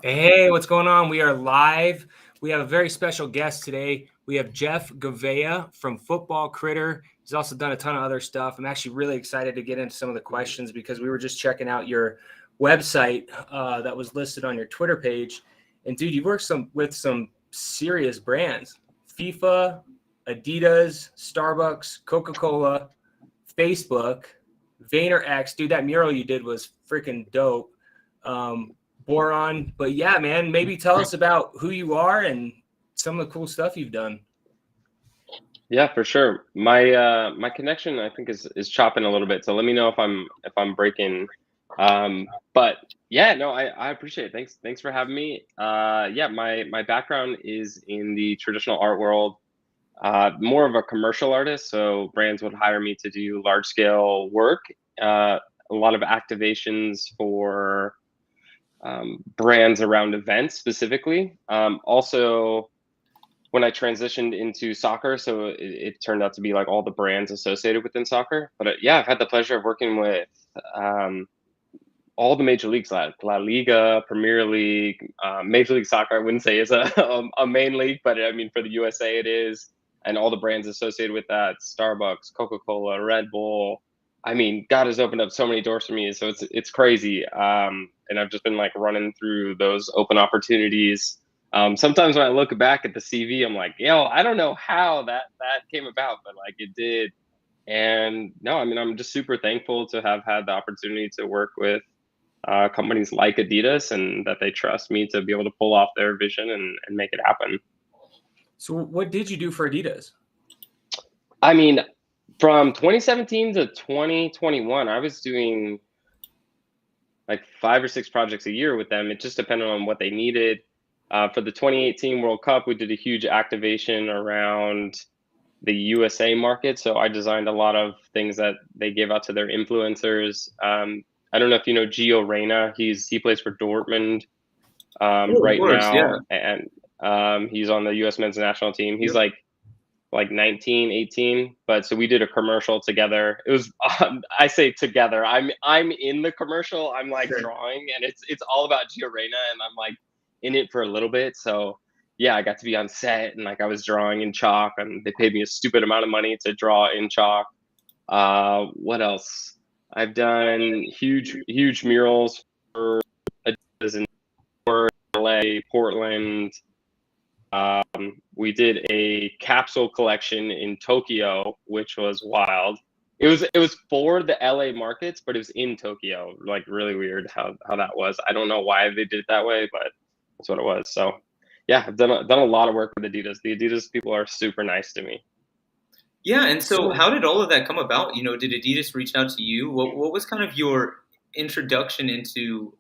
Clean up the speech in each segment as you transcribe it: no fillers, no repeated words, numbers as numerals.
Hey, what's going on? We are live. We have a very special guest today. We have Jeff Gavea from Football Critter. He's also done a ton of other stuff. I'm actually really excited to get into some of the questions because we were just checking out your website that was listed on your Twitter page. And dude, you worked with some serious brands: FIFA, Adidas, Starbucks, Coca-Cola, Facebook, VaynerX. Dude, that mural you did was freaking dope. Boron. But yeah, man, maybe tell us about who you are and some of the cool stuff you've done. Yeah, for sure. My connection I think is chopping a little bit, so let me know if I'm breaking. But yeah, no, I appreciate it. Thanks for having me. Yeah, my background is in the traditional art world. More of a commercial artist, so brands would hire me to do large scale work. A lot of activations for brands around events specifically. Also, when I transitioned into soccer, so it turned out to be like all the brands associated within soccer. But yeah, I've had the pleasure of working with all the major leagues, La Liga, Premier League, Major League Soccer. I wouldn't say is a main league, but I mean for the USA it is, and all the brands associated with that: Starbucks, Coca-Cola, Red Bull. I mean, God has opened up so many doors for me, so it's crazy. And I've just been like running through those open opportunities. Sometimes when I look back at the CV, I'm like, yo, I don't know how that came about, but like it did. And no, I mean, I'm just super thankful to have had the opportunity to work with companies like Adidas and that they trust me to be able to pull off their vision and make it happen. So what did you do for Adidas? I mean, from 2017 to 2021, I was doing like 5 or 6 projects a year with them. It just depended on what they needed. For the 2018 World Cup, we did a huge activation around the USA market. So I designed a lot of things that they give out to their influencers. I don't know if you know Gio Reyna. He plays for Dortmund right course, now, yeah. and he's on the U.S. men's national team. He's Yep. like 19, 18. But so we did a commercial together. It was I say together. I'm in the commercial. I'm like Sure. drawing, and it's all about Gio Reyna, and I'm like in it for a little bit. So yeah, I got to be on set, and like I was drawing in chalk, and they paid me a stupid amount of money to draw in chalk. What else? I've done huge murals for Adidas in LA, Portland. We did a capsule collection in Tokyo, which was wild. It was for the LA markets, but it was in Tokyo. Like really weird how that was. I don't know why they did it that way, but that's what it was. So yeah, I've done a lot of work with Adidas. The Adidas people are super nice to me. Yeah, and so how did all of that come about? Did Adidas reach out to you? What was kind of your introduction into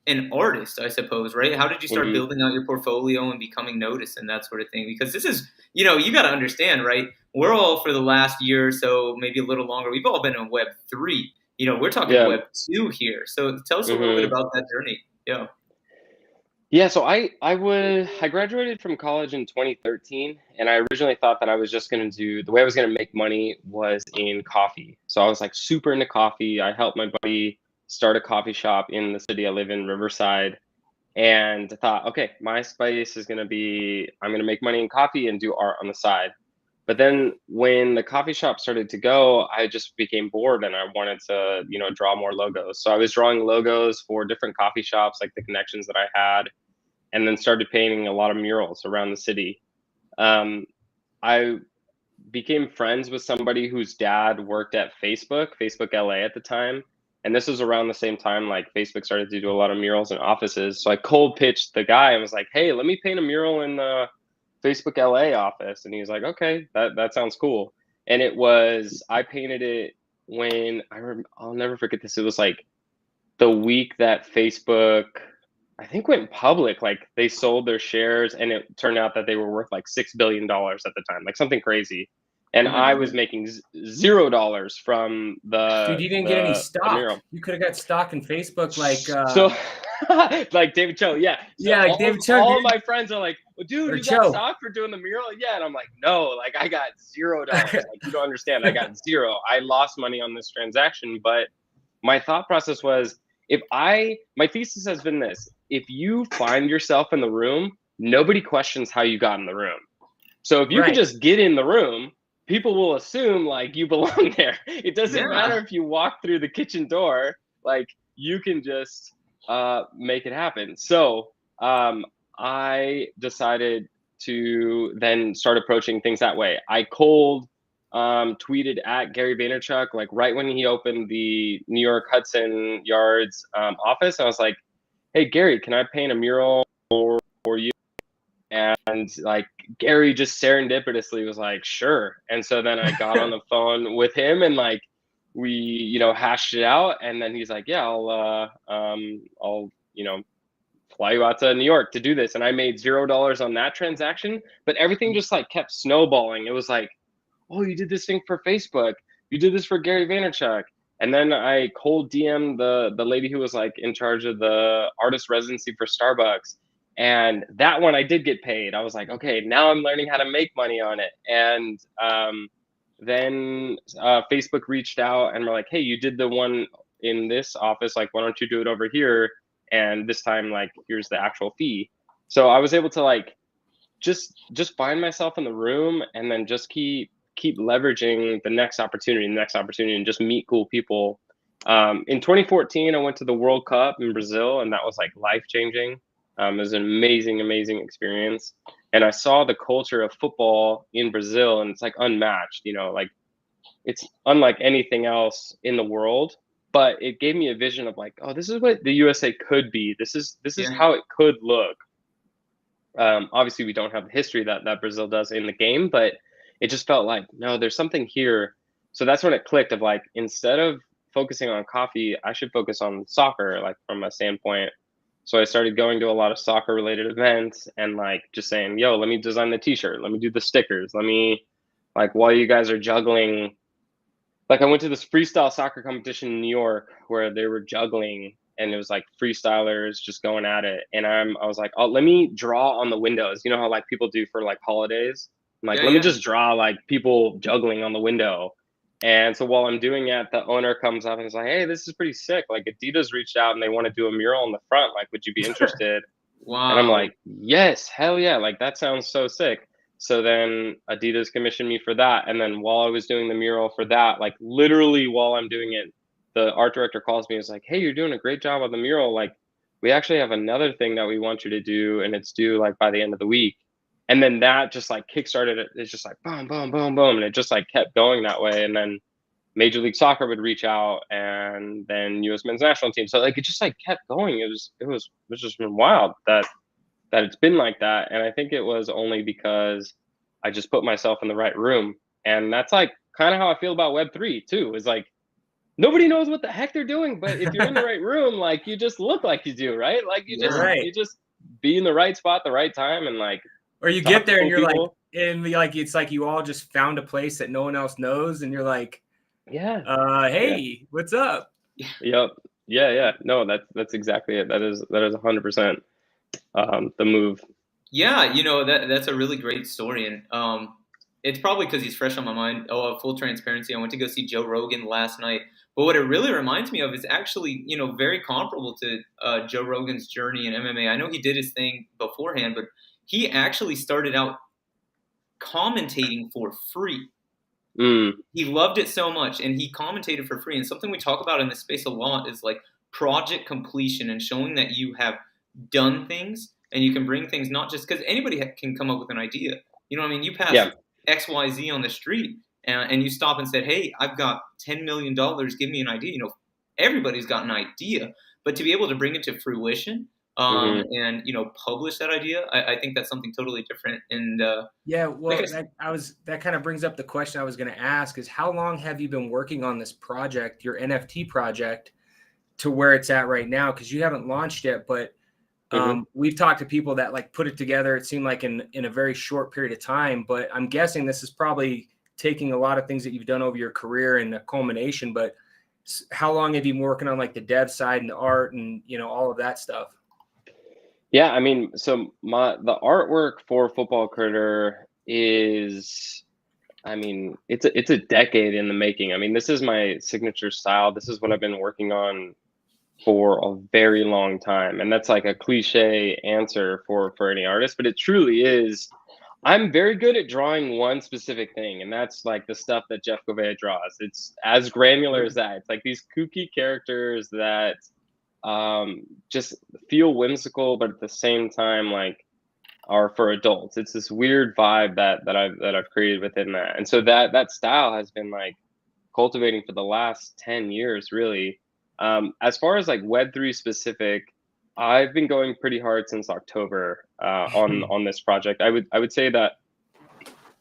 an artist, I suppose, right? How did you start Mm-hmm. building out your portfolio and becoming noticed and that sort of thing? Because this is, you got to understand, right? We're all for the last year or so, maybe a little longer, we've all been in Web 3. We're talking Yeah. Web 2 here. So tell us a little bit Mm-hmm. about that journey. Yeah. Yeah, so I graduated from college in 2013, and I originally thought that I was just going to do the way I was going to make money was in coffee. So I was like super into coffee. I helped my buddy start a coffee shop in the city I live in, Riverside, and I thought, okay, my space is going to be I'm going to make money in coffee and do art on the side. But then when the coffee shop started to go, I just became bored and I wanted to, draw more logos. So I was drawing logos for different coffee shops, like the connections that I had, and then started painting a lot of murals around the city. Um, I became friends with somebody whose dad worked at Facebook LA at the time. And this was around the same time like Facebook started to do a lot of murals in offices. So I cold pitched the guy and was like, hey, let me paint a mural in the Facebook LA office. And he was like, okay, that sounds cool. And I painted it when I'll never forget this. It was like the week that Facebook, I think, went public. Like they sold their shares, and it turned out that they were worth like $6 billion at the time, like something crazy. And Oh my I God. was making $0 from Dude, you didn't get any the stock. mural. You could have got stock in Facebook So, like David Cho, yeah. So yeah, like David Cho, all of dude. my friends are like, well, "Dude, Or you got Cho. stock for doing the mural?" Yeah, and I'm like, "No, like I got $0. Like you don't understand. I got zero. I lost money on this transaction." But my thought process was, my thesis has been this: if you find yourself in the room, nobody questions how you got in the room. So if you can just get in the room, people will assume like you belong there. It doesn't matter if you walk through the kitchen door, like you can just make it happen. So I decided to then start approaching things that way. I cold tweeted at Gary Vaynerchuk, like right when he opened the New York Hudson Yards office. I was like, hey, Gary, can I paint a mural for you? And like Gary just serendipitously was like, sure. And so then I got on the phone with him and like we, you know, hashed it out. And then he's like, yeah, I'll, you know, fly you out to New York to do this. And I made $0 on that transaction, but everything just like kept snowballing. It was like, oh, you did this thing for Facebook. You did this for Gary Vaynerchuk. And then I cold DM'd the lady who was like in charge of the artist residency for Starbucks. And that one I did get paid. I was like, okay, now I'm learning how to make money on it. And then Facebook reached out and were like, hey, you did the one in this office. Like, why don't you do it over here? And this time, like, here's the actual fee. So I was able to like just find myself in the room and then just keep leveraging the next opportunity, and just meet cool people. In 2014, I went to the World Cup in Brazil, and that was like life-changing. It was an amazing experience. And I saw the culture of football in Brazil, and it's like unmatched, you know, like it's unlike anything else in the world. But it gave me a vision of like, oh, this is what the USA could be. This is how it could look. Obviously, we don't have the history that Brazil does in the game, but it just felt like, no, there's something here. So that's when it clicked of like, instead of focusing on coffee, I should focus on soccer, like from a standpoint. So I started going to a lot of soccer related events and like just saying, yo, let me design the t-shirt. Let me do the stickers. Let me, like, while you guys are juggling, like I went to this freestyle soccer competition in New York where they were juggling and it was like freestylers just going at it. And I was like, oh, let me draw on the windows. You know how like people do for like holidays? I'm like, let me just draw like people juggling on the window. And so while I'm doing it, the owner comes up and is like, hey, this is pretty sick. Like Adidas reached out and they want to do a mural in the front. Like, would you be interested? Wow. And I'm like, yes, hell yeah. Like that sounds so sick. So then Adidas commissioned me for that. And then while I was doing the mural for that, like literally while I'm doing it, the art director calls me and is like, hey, you're doing a great job on the mural. Like we actually have another thing that we want you to do. And it's due like by the end of the week. And then that just like kickstarted it. It's just like boom, boom, boom, boom. And it just like kept going that way. And then Major League Soccer would reach out and then US men's national team. So like, it just like kept going. It was just been wild that it's been like that. And I think it was only because I just put myself in the right room. And that's like kind of how I feel about Web3 too, is like, nobody knows what the heck they're doing, but if you're in the right room, like you just look like you do, right? Like you just be in the right spot, the right time. And like, or you get there and you're people. It's like you all just found a place that no one else knows. And you're like, hey, what's up? Yep. Yeah. No, that's exactly it. That is 100% the move. Yeah, you know, that's a really great story, and it's probably because he's fresh on my mind. Oh, full transparency, I went to go see Joe Rogan last night, but what it really reminds me of is actually, you know, very comparable to Joe Rogan's journey in MMA. I know he did his thing beforehand, but he actually started out commentating for free. He loved it so much, and he commentated for free. And something we talk about in this space a lot is like project completion and showing that you have done things. And you can bring things not just because anybody can come up with an idea. You know what I mean? You pass XYZ on the street and you stop and said, hey, I've got $10 million. Give me an idea. You know, everybody's got an idea. But to be able to bring it to fruition and, you know, publish that idea, I think that's something totally different. And that kind of brings up the question I was going to ask is how long have you been working on this project, your NFT project, to where it's at right now? Because you haven't launched yet, but we've talked to people that like put it together. It seemed like in a very short period of time, but I'm guessing this is probably taking a lot of things that you've done over your career and a culmination. But how long have you been working on like the dev side and the art and, you know, all of that stuff? Yeah, I mean, so the artwork for Football Critter is, I mean, it's a decade in the making. I mean, this is my signature style. This is what I've been working on for a very long time. And that's like a cliche answer for any artist, but it truly is. I'm very good at drawing one specific thing, and that's like the stuff that Jeff Gouveia draws. It's as granular as that. It's like these kooky characters that just feel whimsical, but at the same time, like, are for adults. It's this weird vibe that I've created within that, and so that style has been like cultivating for the last 10 years, really. As far as like Web3 specific, I've been going pretty hard since October on this project. I would say that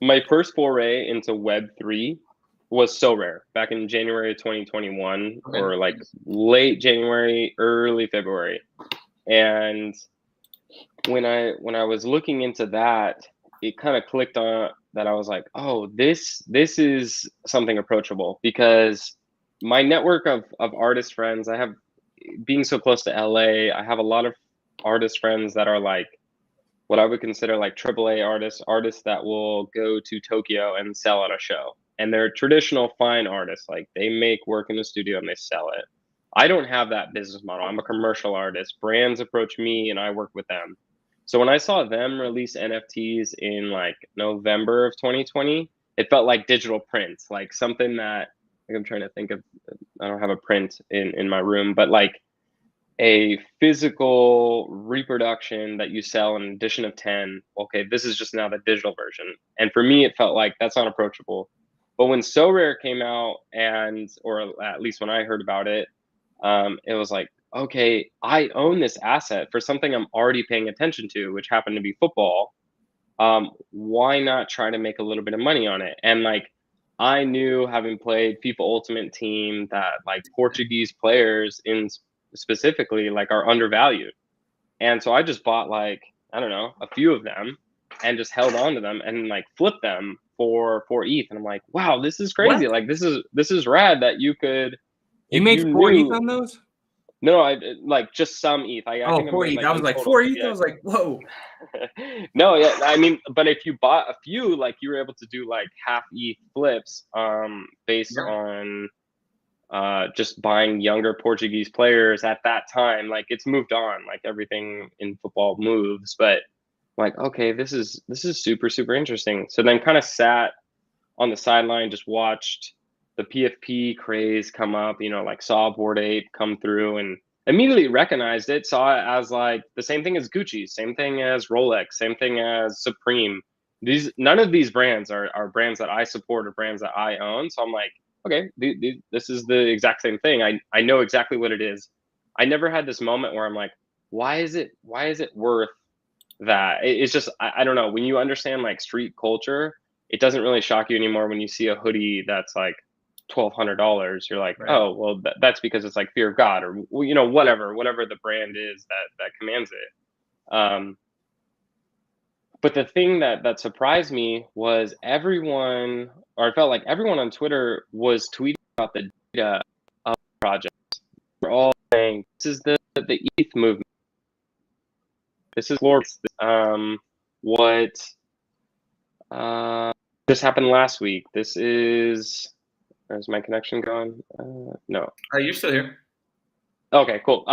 my first foray into Web3 was So Rare back in January of 2021, Okay. or like late January, early February. And when I was looking into that, it kind of clicked on that. I was like, oh, this is something approachable, because my network of artist friends, I have, being so close to LA, I have a lot of artist friends that are like what I would consider like AAA artists that will go to Tokyo and sell at a show. And they're traditional fine artists, like they make work in the studio and they sell it. I don't have that business model. I'm a commercial artist. Brands approach me and I work with them. So when I saw them release NFTs in like November of 2020, it felt like digital print, like something that, like, I'm trying to think of, I don't have a print in my room, but like a physical reproduction that you sell in an edition of 10. Okay, this is just now the digital version. And for me, it felt like that's not approachable. But when So Rare came out, and, or at least when I heard about it, it was like, okay, I own this asset for something I'm already paying attention to, which happened to be football. Why not try to make a little bit of money on it? And like, I knew, having played FIFA Ultimate Team, that like Portuguese players in specifically like are undervalued. And so I just bought like, I don't know, a few of them and just held on to them and like flipped them for ETH. And I'm like, wow, this is crazy. What? Like this is rad that you could, You if made you 4 ETH knew. on those? No, I like just some ETH. I Oh, think I 4 made ETH. like I was in like, total. 4 ETH? I Yeah. was like, whoa. No, yeah, I mean, but if you bought a few, like you were able to do like half ETH flips based Yeah. on just buying younger Portuguese players at that time. Like it's moved on, like everything in football moves, but like, okay, this is super, super interesting. So then kind of sat on the sideline, just watched the PFP craze come up, you know, like saw Bored Ape come through and immediately recognized it, saw it as like the same thing as Gucci, same thing as Rolex, same thing as Supreme. None of these brands are brands that I support or brands that I own. So I'm like, okay, this is the exact same thing. I know exactly what it is. I never had this moment where I'm like, why is it worth that? It's just, I don't know. When you understand like street culture, it doesn't really shock you anymore when you see a hoodie that's like $1,200. You're like, Right. oh, well, that's because it's like fear of God, or, you know, whatever the brand is that commands it. But the thing that surprised me was everyone, or I felt like everyone on Twitter was tweeting about the data of the project. We're all saying this is the ETH movement. This is what just happened last week. This is, where's my connection gone? No. You're still here. Okay, cool.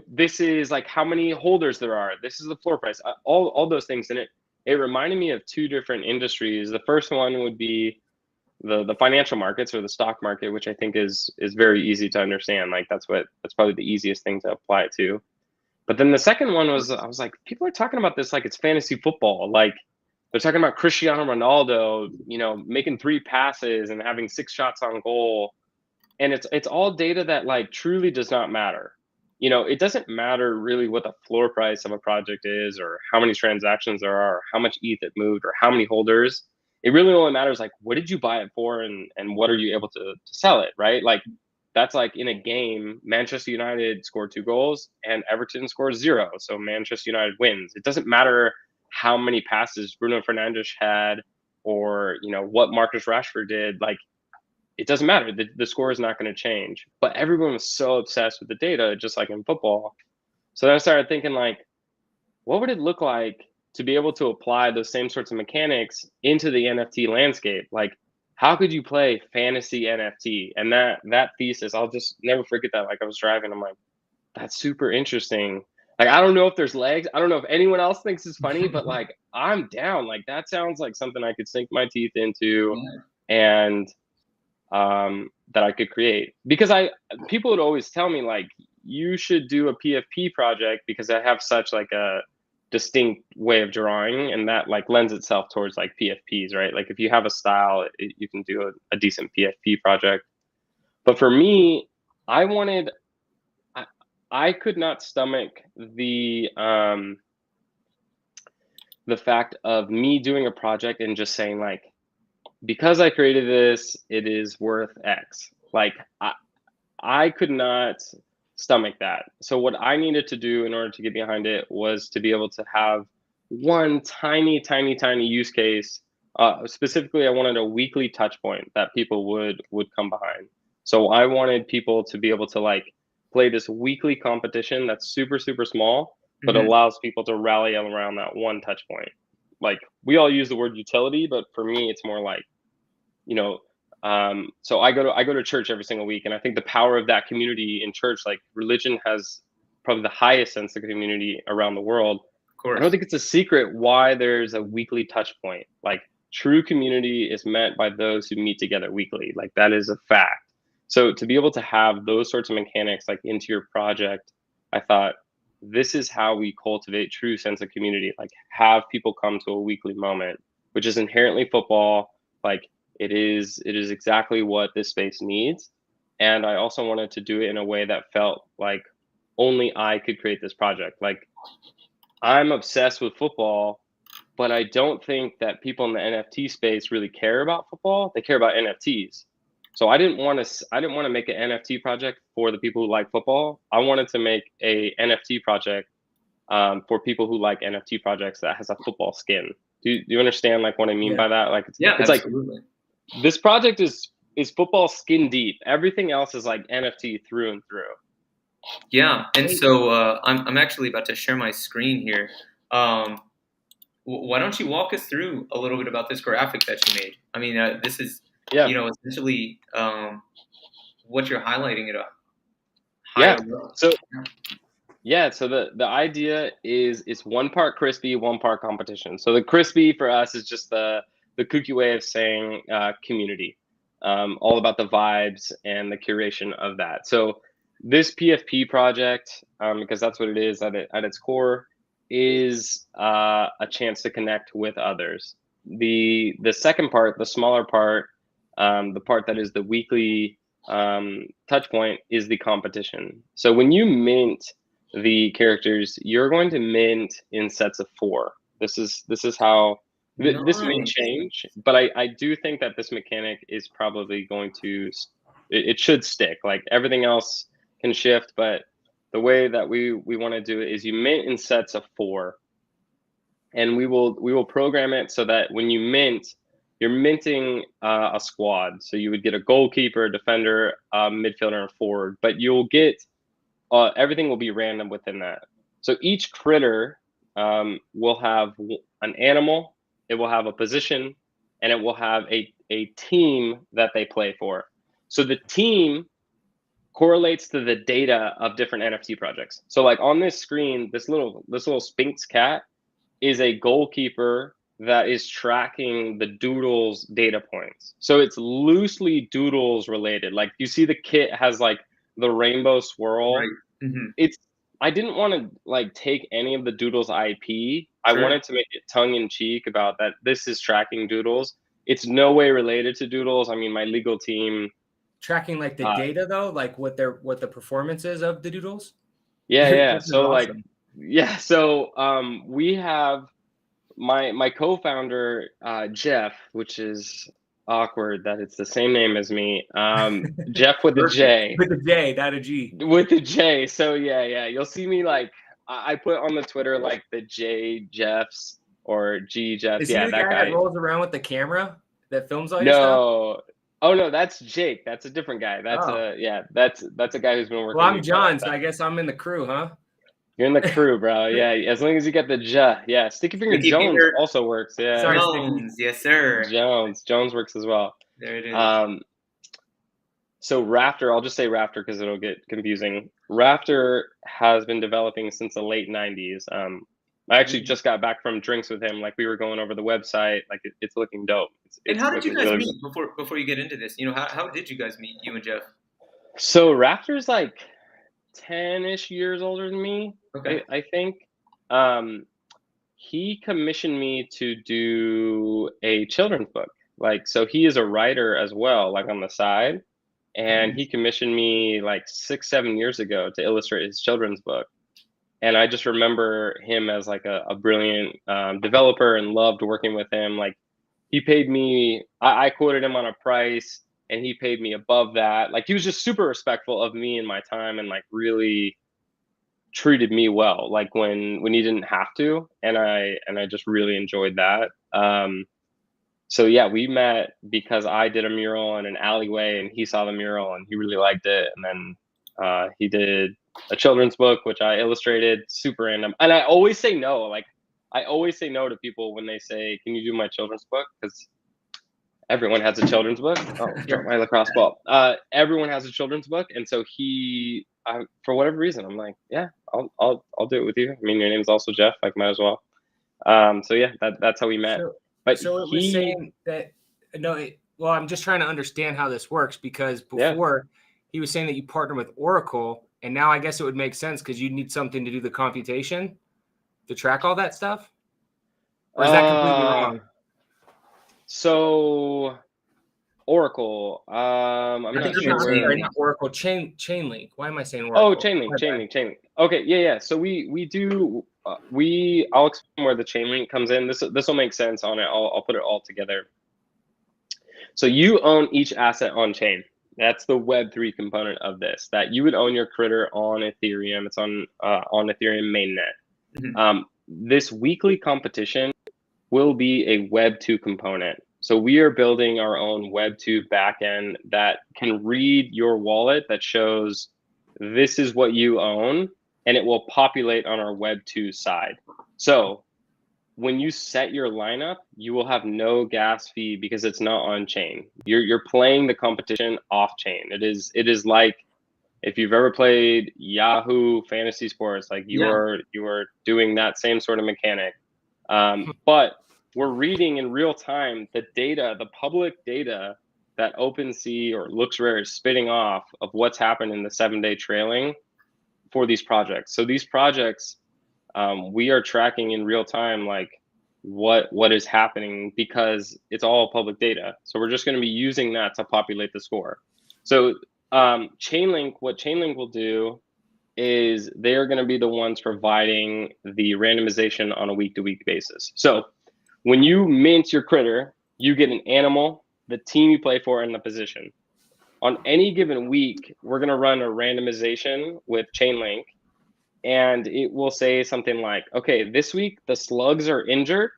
This is like how many holders there are. This is the floor price. All those things. And it reminded me of two different industries. The first one would be the financial markets, or the stock market, which I think is very easy to understand. Like that's probably the easiest thing to apply it to. But then the second one was, I was like, people are talking about this like it's fantasy football. Like they're talking about Cristiano Ronaldo, you know, making 3 passes and having 6 shots on goal. And it's all data that like truly does not matter. You know, it doesn't matter really what the floor price of a project is, or how many transactions there are, or how much ETH it moved, or how many holders. It really only matters like, what did you buy it for, and what are you able to sell it, right? Like that's like in a game, Manchester United scored 2 goals and Everton scores 0. So Manchester United wins. It doesn't matter how many passes Bruno Fernandes had, or, you know, what Marcus Rashford did. Like, it doesn't matter. The score is not going to change. But everyone was so obsessed with the data, just like in football. So then I started thinking, like, what would it look like to be able to apply those same sorts of mechanics into the NFT landscape? Like, how could you play fantasy NFT? And that thesis, I'll just never forget that. Like, I was driving, I'm like, that's super interesting. Like, I don't know if there's legs. I don't know if anyone else thinks it's funny, but like, I'm down. Like, that sounds like something I could sink my teeth into, and that I could create. Because people would always tell me like, you should do a PFP project because I have such like a distinct way of drawing, and that like lends itself towards like PFPs, right? Like if you have a style, you can do a decent PFP project. But for me, I could not stomach the fact of me doing a project and just saying like, because I created this, it is worth X. Like I could not stomach that. So what I needed to do in order to get behind it was to be able to have one tiny use case. Specifically, I wanted a weekly touch point that people would come behind. So I wanted people to be able to like play this weekly competition that's super small, but allows people to rally around that one touch point. Like we all use the word utility, but for me, it's more like, you know, so I go to church every single week, and I think the power of that community in church, like religion has probably the highest sense of community around the world. Of course. I don't think it's a secret why there's a weekly touch point. Like true community is meant by those who meet together weekly. Like that is a fact. So to be able to have those sorts of mechanics like into your project, I thought this is how we cultivate true sense of community. Like have people come to a weekly moment, which is inherently football. Like it is exactly what this space needs. And I also wanted to do it in a way that felt like only I could create this project. Like I'm obsessed with football, but I don't think that people in the NFT space really care about football. They care about NFTs. So I didn't want to make an NFT project for the people who like football. I wanted to make a NFT project for people who like NFT projects that has a football skin. Do you understand like what I mean by that? Like it's absolutely. Like this project is football skin deep. Everything else is like NFT through and through. Yeah, and so I'm actually about to share my screen here. Why don't you walk us through a little bit about this graphic that you made? I mean, this is essentially what you're highlighting it up. So the idea is it's one part crispy, one part competition. So the crispy for us is just the kooky way of saying community, all about the vibes and the curation of that. So this PFP project, because that's what it is at its core, is a chance to connect with others. The second part, the smaller part, the part that is the weekly touch point, is the competition. So when you mint the characters, you're going to mint in sets of 4. This is how this may change, but I do think that this mechanic is probably going to it should stick. Like everything else can shift, but the way that we want to do it is you mint in sets of 4, and we will program it so that when you mint, you're minting a squad. So you would get a goalkeeper, a defender, a midfielder, and a forward, but you'll get everything will be random within that. So each critter will have an animal, it will have a position, and it will have a team that they play for. So the team correlates to the data of different NFT projects. So like on this screen, this little Sphinx cat is a goalkeeper that is tracking the Doodles data points. So it's loosely Doodles related. Like you see the kit has like the rainbow swirl. Right. I didn't want to like take any of the Doodles IP. I wanted to make it tongue in cheek about that this is tracking Doodles. It's no way related to Doodles. I mean, my legal team tracking like the data though, like what the performance is of the Doodles. Yeah. So awesome. So we have my co-founder Jeff, which is awkward that it's the same name as me. Jeff with a J. With a J, not a G. With a J. So yeah. You'll see me like I put on the Twitter like the J Jeffs or G Jeffs. Is he the guy that rolls around with the camera that films all your stuff? No. Oh no, that's Jake. That's a different guy. That's that's a guy who's been working. Well, I'm John, so I guess I'm in the crew, huh? You're in the crew, bro. Yeah, as long as you get the J. Yeah, Sticky Finger Jones also works. Yeah, Jones, yes sir. Jones works as well. There it is. So Raptor, I'll just say Raptor because it'll get confusing. Raptor has been developing since the late 90s. I actually just got back from drinks with him. Like we were going over the website. Like it's looking dope. And It's how did you looking guys really. meet before you get into this? How did you guys meet, you and Jeff? So Raptor's like 10-ish years older than me. Okay. I think. He commissioned me to do a children's book. Like, so he is a writer as well, like on the side. And he commissioned me like 6-7 years ago to illustrate his children's book. And I just remember him as like a brilliant developer and loved working with him. Like he paid me, I quoted him on a price and he paid me above that. Like he was just super respectful of me and my time and like really treated me well, like when he didn't have to. And I just really enjoyed that. So yeah, we met because I did a mural in an alleyway and he saw the mural and he really liked it. And then he did a children's book, which I illustrated, super random. And I always say no. Like I always say no to people when they say, can you do my children's book? Because everyone has a children's book. Oh, drop my lacrosse ball. Everyone has a children's book. And so for whatever reason, I'm like, yeah, I'll do it with you. I mean, your name's also Jeff, like might as well. So yeah, that's how we met. But so it was saying that well, I'm just trying to understand how this works because before he was saying that you partner with Oracle, and now I guess it would make sense because you need something to do the computation to track all that stuff. Or is that completely wrong? So Oracle, I'm not sure. Sorry, not Oracle. Chainlink. Why am I saying Oracle? Oh, Chainlink. Okay, yeah. So we do. I'll explain where the Chainlink comes in. This will make sense on it. I'll put it all together. So you own each asset on chain. That's the Web3 component of this. That you would own your critter on Ethereum. It's on Ethereum mainnet. Mm-hmm. This weekly competition will be a Web2 component. So we are building our own Web2 backend that can read your wallet that shows this is what you own, and it will populate on our Web2 side. So when you set your lineup, you will have no gas fee because it's not on chain. You're playing the competition off chain. It is like if you've ever played Yahoo Fantasy Sports, like you are doing that same sort of mechanic. But we're reading in real time the data, the public data that OpenSea or LooksRare is spitting off of what's happened in the 7-day trailing for these projects. So these projects, we are tracking in real time, like what is happening because it's all public data. So we're just going to be using that to populate the score. So Chainlink, what Chainlink will do is they're going to be the ones providing the randomization on a week-to-week basis. So when you mint your critter, you get an animal, the team you play for, and the position. On any given week, we're going to run a randomization with Chainlink, and it will say something like, okay, this week the slugs are injured,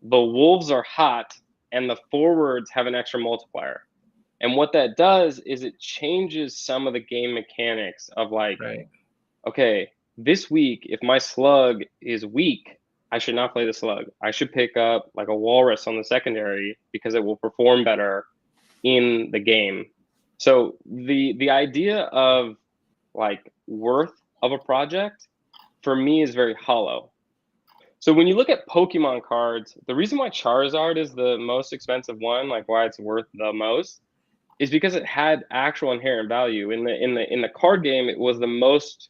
the wolves are hot, and the forwards have an extra multiplier. And what that does is it changes some of the game mechanics of like, okay, this week, if my slug is weak, I should not play the slug. I should pick up like a walrus on the secondary because it will perform better in the game. So the idea of like worth of a project for me is very hollow. So when you look at Pokemon cards, the reason why Charizard is the most expensive one, like why it's worth the most, is because it had actual inherent value. In the card game, it was the most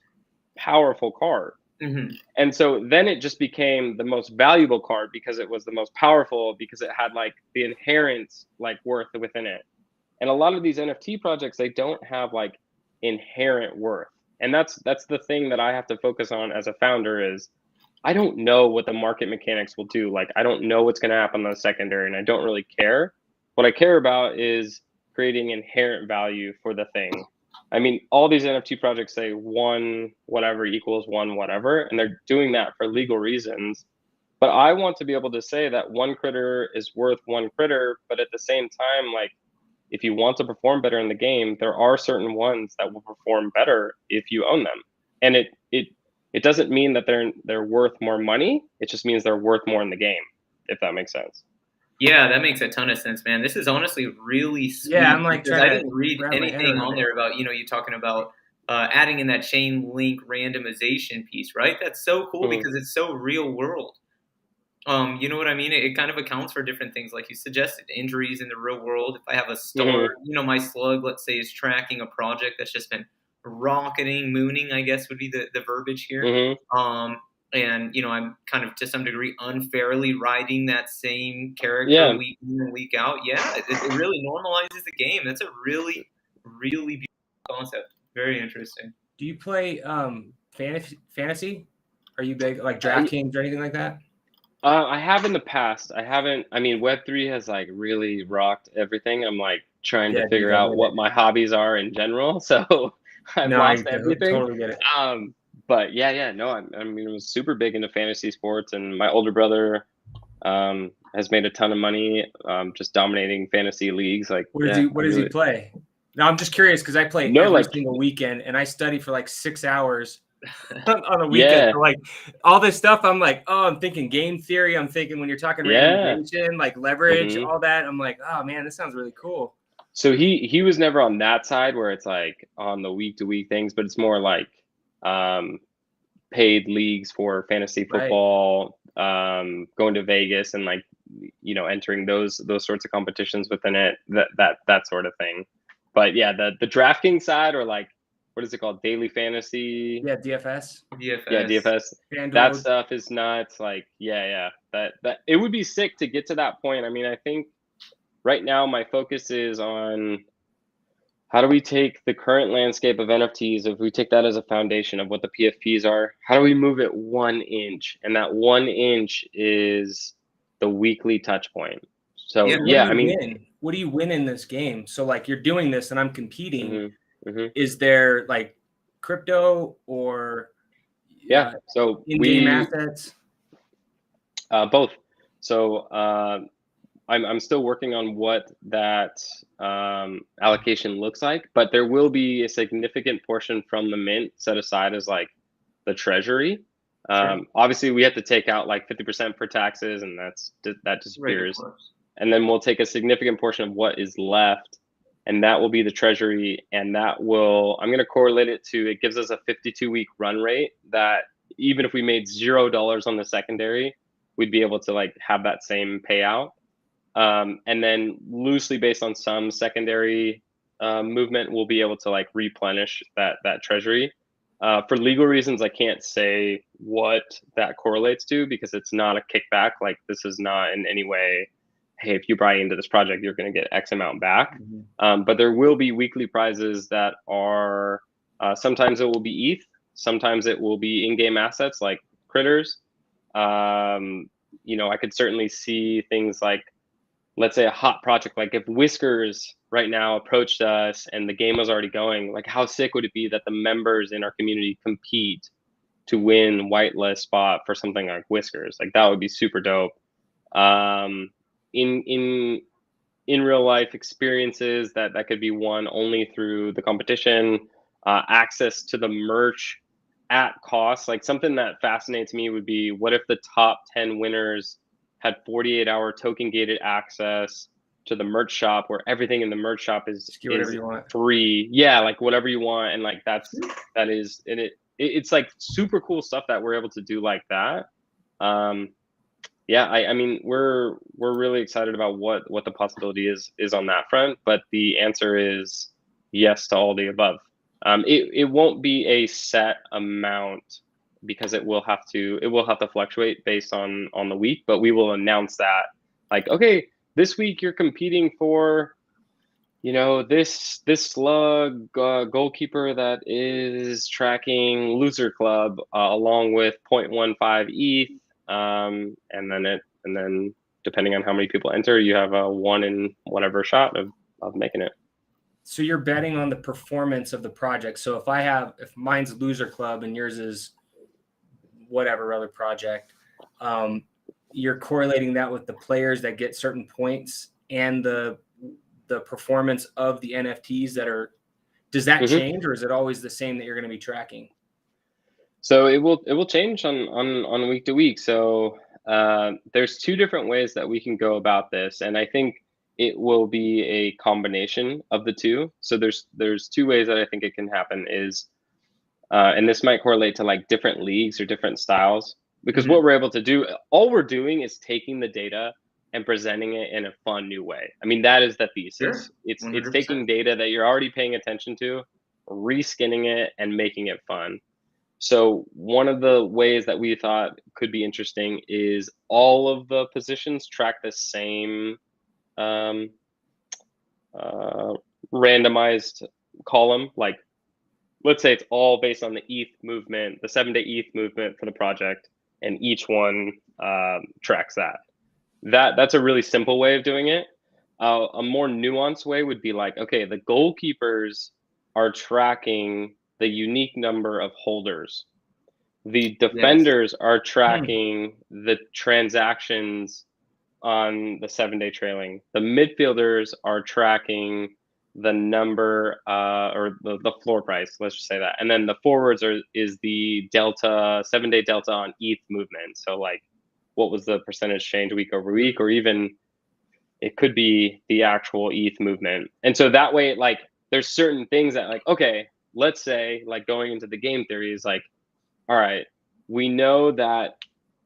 powerful card. Mm-hmm. And so then it just became the most valuable card because it was the most powerful, because it had like the inherent like worth within it. And a lot of these NFT projects, they don't have like inherent worth. And that's the thing that I have to focus on as a founder is I don't know what the market mechanics will do. Like I don't know what's going to happen on the secondary, and I don't really care. What I care about is creating inherent value for the thing. I mean, all these NFT projects say one whatever equals one whatever, and they're doing that for legal reasons. But I want to be able to say that one critter is worth one critter, but at the same time, like if you want to perform better in the game, there are certain ones that will perform better if you own them. And it doesn't mean that they're worth more money. It just means they're worth more in the game, if that makes sense. Yeah, that makes a ton of sense, man. This is honestly really sweet. Yeah, I'm like because trying I to didn't read wrap my head anything around on it. there about, you talking about adding in that chain link randomization piece, right? That's so cool because it's so real world. You know what I mean? It kind of accounts for different things, like you suggested, injuries in the real world. If I have a star, my slug, let's say, is tracking a project that's just been rocketing, mooning, I guess would be the verbiage here. And I'm kind of to some degree unfairly riding that same character week in and week out. Yeah, it really normalizes the game. That's a really, really beautiful concept. Very interesting. Do you play fantasy? Are you big like DraftKings or anything like that? I have in the past. I haven't. I mean, Web3 has like really rocked everying. I'm like trying to figure out what my hobbies are in general. So I've lost everything. Totally get it. But yeah, no. I mean, I was super big into fantasy sports, and my older brother has made a ton of money just dominating fantasy leagues. Like, what does he play? No, I'm just curious because I play every single weekend, and I study for like 6 hours on a weekend. Yeah. So like all this stuff, I'm like, oh, I'm thinking game theory. I'm thinking when you're talking randomization, like leverage, all that. I'm like, oh man, this sounds really cool. So he was never on that side where it's like on the week to week things, but it's more like paid leagues for fantasy football, going to Vegas and like entering those sorts of competitions within it, that sort of thing. But yeah, the DraftKings side, or like, what is it called? Daily fantasy? Yeah, DFS. Yeah, DFS. That stuff is nuts. Like, yeah. That it would be sick to get to that point. I mean, I think right now my focus is on how do we take the current landscape of NFTs, if we take that as a foundation of what the PFPs are, how do we move it 1 inch? And that 1 inch is the weekly touch point. So what do you win in this game? So like you're doing this and I'm competing. Is there like crypto or so in-game assets? Both. So I'm still working on what that allocation looks like, but there will be a significant portion from the mint set aside as like the treasury. Obviously we have to take out like 50% for taxes, and that disappears. And then we'll take a significant portion of what is left, and that will be the treasury. And that will, I'm going to correlate it to, it gives us a 52-week run rate that even if we made $0 on the secondary, we'd be able to like have that same payout. And then loosely based on some secondary movement, we'll be able to like replenish that treasury. For legal reasons, I can't say what that correlates to because it's not a kickback. Like, this is not in any way, hey, if you buy into this project, you're going to get X amount back. But there will be weekly prizes that are, sometimes it will be ETH, sometimes it will be in-game assets like critters. I could certainly see things like, let's say a hot project, like if Whiskers right now approached us and the game was already going, like how sick would it be that the members in our community compete to win whitelist spot for something like Whiskers? Like that would be super dope. In real life experiences that could be won only through the competition, access to the merch at cost. Like something that fascinates me would be, what if the top 10 winners had 48-hour token gated access to the merch shop, where everything in the merch shop is free. Yeah, like whatever you want. And like it's like super cool stuff that we're able to do like that. I mean, we're really excited about what the possibility is on that front, but the answer is yes to all the above. It won't be a set amount because it will have to fluctuate based on the week, but we will announce that, like, okay, this week you're competing for, this slug goalkeeper that is tracking Loser Club along with 0.15 ETH, and then depending on how many people enter, you have a 1 in whatever shot of making it. So you're betting on the performance of the project. So if mine's Loser Club and yours is whatever other project, you're correlating that with the players that get certain points and the performance of the NFTs that are. Does that change, or is it always the same that you're going to be tracking? So it will change on week to week. So there's two different ways that we can go about this, and I think it will be a combination of the two. So there's two ways that I think it can happen is, and this might correlate to like different leagues or different styles, because what we're able to do, all we're doing is taking the data and presenting it in a fun new way. I mean, that is the thesis. Sure. It's 100%. taking data that you're already paying attention to, reskinning it and making it fun. So one of the ways that we thought could be interesting is all of the positions track the same randomized column. Like, let's say it's all based on the ETH movement, the 7-day ETH movement for the project, and each one tracks that. That's a really simple way of doing it. A more nuanced way would be like, okay, the goalkeepers are tracking the unique number of holders. The defenders are tracking the transactions on the 7-day trailing. The midfielders are tracking the number or the floor price, let's just say that. And then the forwards is the delta, 7-day delta on ETH movement. So like, what was the percentage change week over week, or even it could be the actual ETH movement. And so that way, like, there's certain things that like, okay, let's say like going into the game theory is like, all right, we know that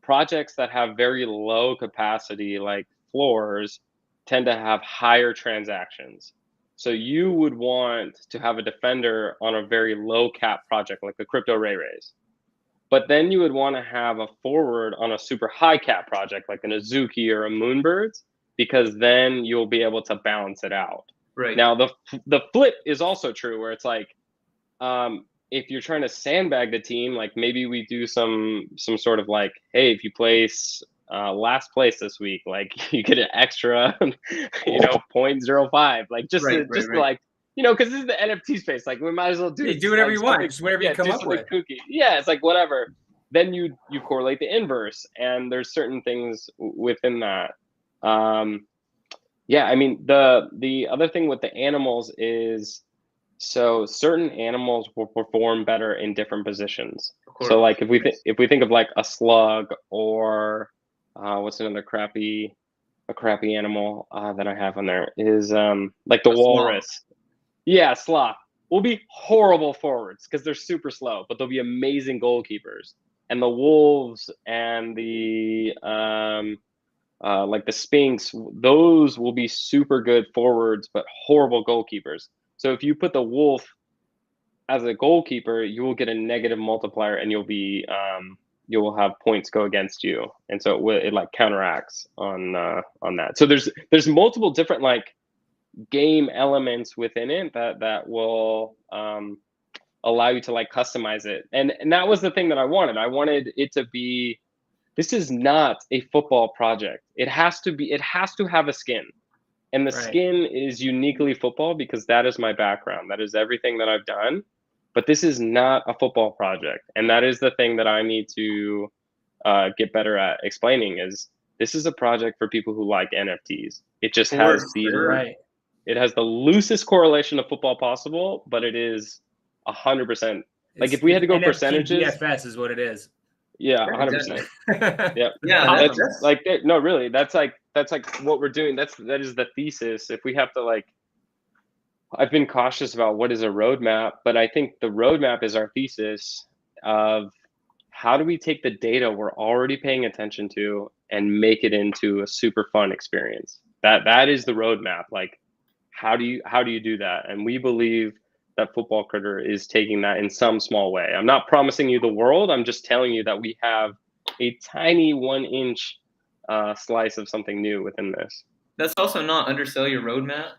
projects that have very low capacity, like floors, tend to have higher transactions. So you would want to have a defender on a very low cap project, like the crypto Ray Rays. But then you would want to have a forward on a super high cap project, like an Azuki or a Moonbirds, because then you'll be able to balance it out. Right. Now, the flip is also true, where it's like, if you're trying to sandbag the team, like maybe we do some sort of like, hey, if you place last place this week, like you get an extra, 0.05, like just like, because this is the NFT space, like we might as well do whatever you want, just whatever you come up with. Kooky. Yeah, it's like whatever. Then you correlate the inverse, and there's certain things within that. Yeah, I mean the other thing with the animals is, so certain animals will perform better in different positions. So like if we think of like a slug or what's another crappy animal that I have on there is like the walrus. Sloth. Yeah, sloth will be horrible forwards because they're super slow, but they'll be amazing goalkeepers. And the wolves and the like the sphinx, those will be super good forwards but horrible goalkeepers. So if you put the wolf as a goalkeeper, you will get a negative multiplier, and you'll will have points go against you, and so it like counteracts on that. So there's multiple different like game elements within it that will allow you to like customize it, and that was the thing that I wanted. I wanted it to be, this is not a football project. It has to have a skin. And the skin is uniquely football because that is my background. That is everything that I've done. But this is not a football project. And that is the thing that I need to get better at explaining, is this is a project for people who like NFTs. It just has it has the loosest correlation to football possible, but it is 100%. Like if we had to go NFT percentages. DFS is what it is. Yeah, 100%. Yeah. Yeah. That's like, no, really, that's like what we're doing. That is the thesis. If we have to like, I've been cautious about what is a roadmap, but I think the roadmap is our thesis of how do we take the data we're already paying attention to and make it into a super fun experience. That is the roadmap. Like, how do you do that? And we believe that Football Critter is taking that in some small way. I'm not promising you the world. I'm just telling you that we have a tiny 1-inch slice of something new within this. That's also not undersell your roadmap.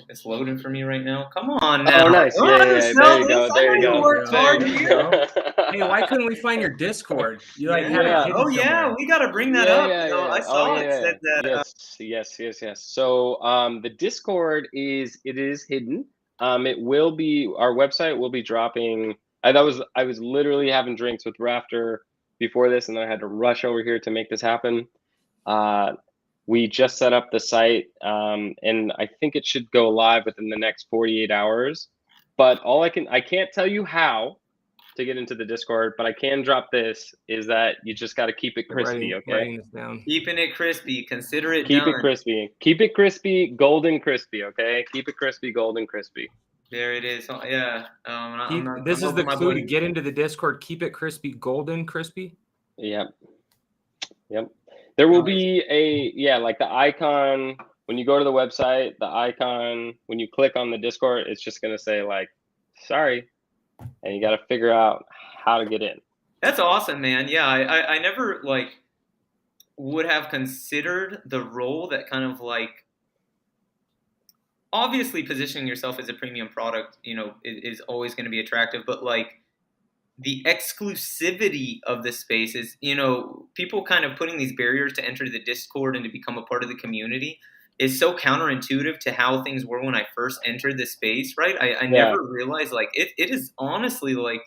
It's loading for me right now. Come on now. Oh, nice. Yeah, there you go. There you go. Worked hard here. Hey, why couldn't we find your Discord? You like have it hidden somewhere. We got to bring that up. I saw it said that. Yes. So the Discord is hidden. It will be, our website will be dropping. I was literally having drinks with Rafter before this, and then I had to rush over here to make this happen. We just set up the site, and I think it should go live within the next 48 hours. But I can't tell you how, to get into the Discord, but I can drop this, is that you just got to keep it crispy, okay? Writing this down. Keeping it crispy. Consider it Keep done. it crispy. Keep it crispy, golden crispy, okay? Keep it crispy, golden crispy. There it is. Oh, yeah. This is the my clue to buddy. get into the Discord. Keep it crispy, golden crispy. Yep. There will be like the icon when you go to the website, the icon, when you click on the Discord, it's just going to say like, sorry. And you got to figure out how to get in. That's awesome, man. Yeah, I never like would have considered the role that kind of like obviously positioning yourself as a premium product, is always going to be attractive, but like the exclusivity of the space is, people kind of putting these barriers to enter the Discord and to become a part of the community is so counterintuitive to how things were when I first entered the space, right? I never realized like it is honestly like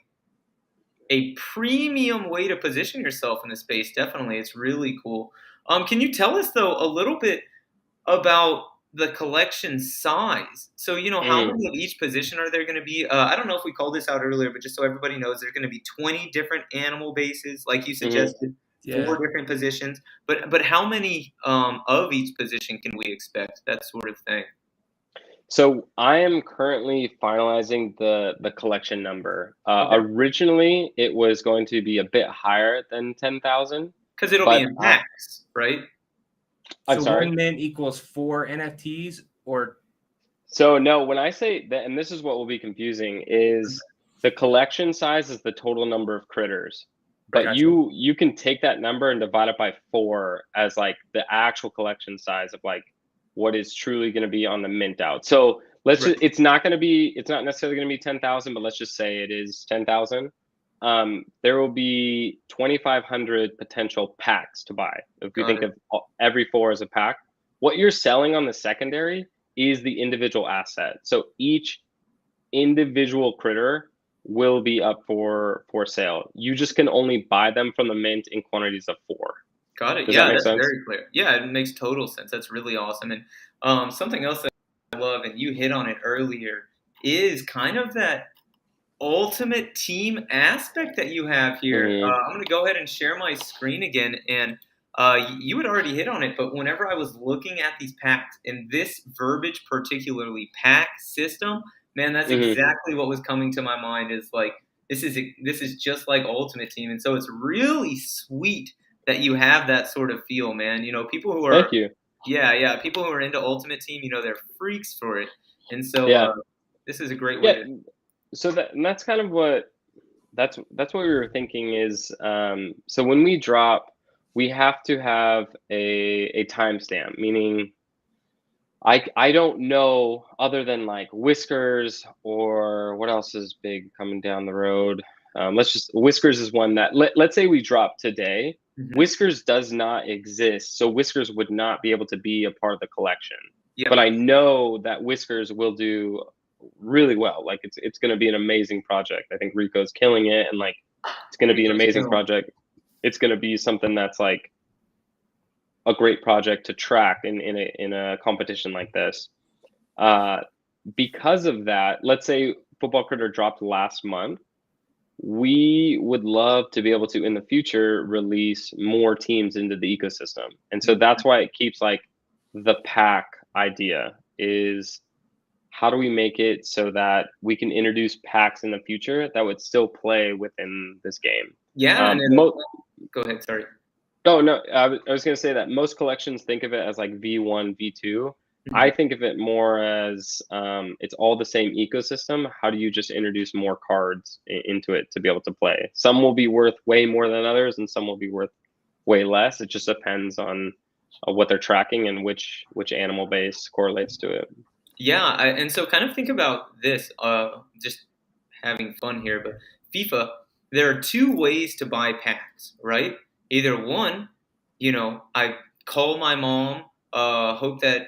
a premium way to position yourself in the space. Definitely. It's really cool. Can you tell us though a little bit about the collection size? So, how many of each position are there going to be? I don't know if we called this out earlier, but just so everybody knows, there's going to be 20 different animal bases, like you suggested, 4 different positions. But how many of each position can we expect? That sort of thing. So I am currently finalizing the collection number. Originally, it was going to be a bit higher than 10,000. Because it'll be in packs, right? I'm sorry. 1 mint equals 4 NFTs, or? So no, when I say that, and this is what will be confusing, is the collection size is the total number of critters. But you can take that number and divide it by 4 as like the actual collection size of like what is truly going to be on the mint out. So it's not necessarily going to be 10,000, but let's just say it is 10,000. There will be 2,500 potential packs to buy. If we think of every 4 as a pack, what you're selling on the secondary is the individual asset. So each individual critter will be up for sale. You just can only buy them from the mint in quantities of 4. Got it. Does that make that's sense? Very clear. Yeah, it makes total sense. That's really awesome. And something else that I love, and you hit on it earlier, is kind of that ultimate team aspect that you have here. I'm going to go ahead and share my screen again. And you had already hit on it, but whenever I was looking at these packs, and this verbiage particularly, pack system, man, that's exactly what was coming to my mind. Is like this is just like Ultimate Team, and so it's really sweet that you have that sort of feel, man. People who are people who are into Ultimate Team, they're freaks for it, and so this is a great way. So that's kind of what that's what we were thinking is. So when we drop, we have to have a timestamp, meaning I don't know other than like Whiskers or what else is big coming down the road. Whiskers is one that let's say we drop today. Whiskers does not exist, so Whiskers would not be able to be a part of the collection. But I know that Whiskers will do really well. Like it's going to be an amazing project. I think Rico's killing it, and like it's going to be an amazing project. It's going to be something that's like a great project to track in a competition like this. Because of that, let's say Football Critter dropped last month. We would love to be able to in the future release more teams into the ecosystem, and so that's why it keeps like the pack idea is how do we make it so that we can introduce packs in the future that would still play within this game. Go ahead, sorry. Oh no, I was going to say that most collections think of it as like V1, V2. I think of it more as it's all the same ecosystem. How do you just introduce more cards into it to be able to play? Some will be worth way more than others, and some will be worth way less. It just depends on what they're tracking and which animal base correlates to it. Yeah, and so kind of think about this, just having fun here, but FIFA, there are 2 ways to buy packs, right? Either one, I call my mom, hope that,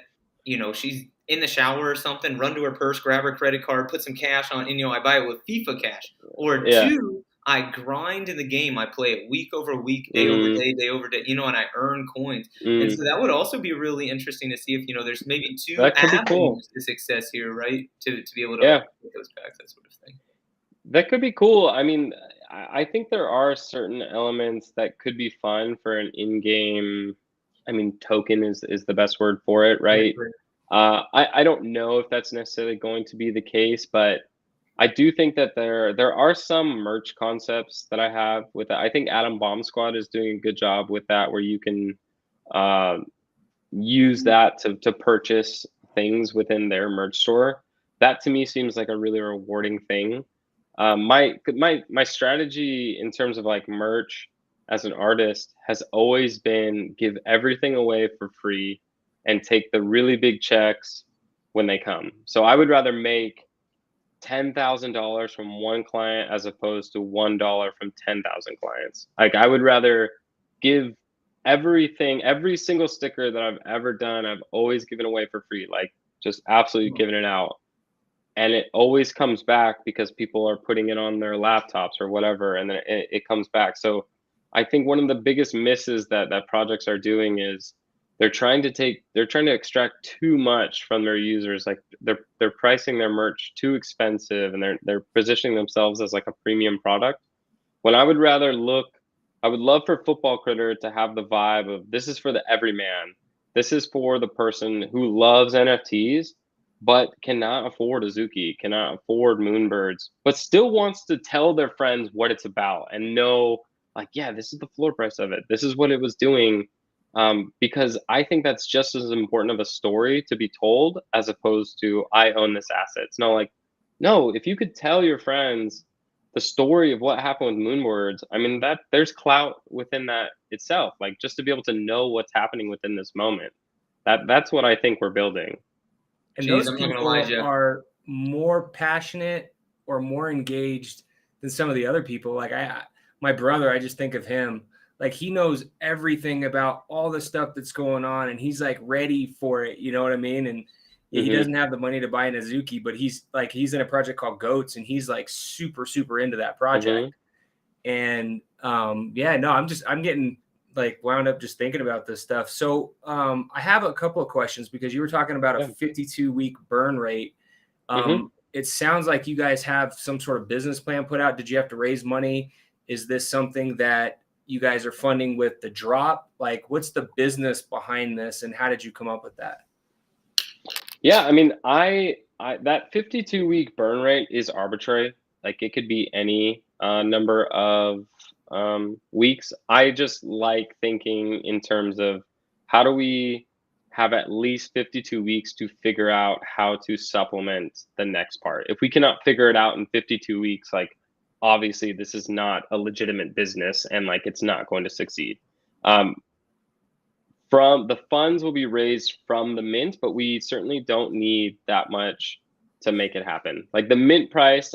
she's in the shower or something, run to her purse, grab her credit card, put some cash on, and, I buy it with FIFA cash. Or 2, I grind in the game. I play it week over week, day over day over day, and I earn coins. And so that would also be really interesting to see if, there's maybe 2 avenues to success here, right? To be able to get those packs, that sort of thing. That could be cool. I mean, I think there are certain elements that could be fun for an in-game. I mean, token is the best word for it, right? I don't know if that's necessarily going to be the case, but I do think that there are some merch concepts that I have with that. I think Adam Bomb Squad is doing a good job with that, where you can uh, use that to purchase things within their merch store. That to me seems like a really rewarding thing. My strategy in terms of like merch as an artist has always been give everything away for free and take the really big checks when they come. So I would rather make $10,000 from one client as opposed to $1 from 10,000 clients. Like I would rather give everything, every single sticker that I've ever done, I've always given away for free, like just absolutely giving it out. And it always comes back because people are putting it on their laptops or whatever, and then it comes back. So I think one of the biggest misses that projects are doing is they're trying to extract too much from their users. Like they're pricing their merch too expensive, and they're positioning themselves as like a premium product. When I would rather look, I would love for Football Critter to have the vibe of this is for the everyman. This is for the person who loves NFTs but cannot afford Azuki, cannot afford Moonbirds, but still wants to tell their friends what it's about and know, like, yeah, this is the floor price of it. This is what it was doing. Because I think that's just as important of a story to be told as opposed to I own this asset. It's not like, no, if you could tell your friends the story of what happened with Moonbirds, I mean, that there's clout within that itself. Like just to be able to know what's happening within this moment. That's what I think we're building. And Jeez, those I'm not gonna people lie, Jeff. are more passionate or more engaged than some of the other people. Like my brother, I just think of him. Like he knows everything about all the stuff that's going on, and he's like ready for it. You know what I mean? And he doesn't have the money to buy an Azuki, but he's in a project called Goats, and he's like super into that project. And I'm getting like wound up just thinking about this stuff. So I have a couple of questions because you were talking about a 52-week burn rate. It sounds like you guys have some sort of business plan put out. Did you have to raise money? Is this something that you guys are funding with the drop? Like, what's the business behind this, and how did you come up with that? Yeah, I mean, I that 52-week burn rate is arbitrary. Like it could be any number of weeks. I just like thinking in terms of how do we have at least 52 weeks to figure out how to supplement the next part. If we cannot figure it out in 52 weeks, like obviously this is not a legitimate business and like it's not going to succeed. From the funds will be raised from the mint, but we certainly don't need that much to make it happen. Like the mint price,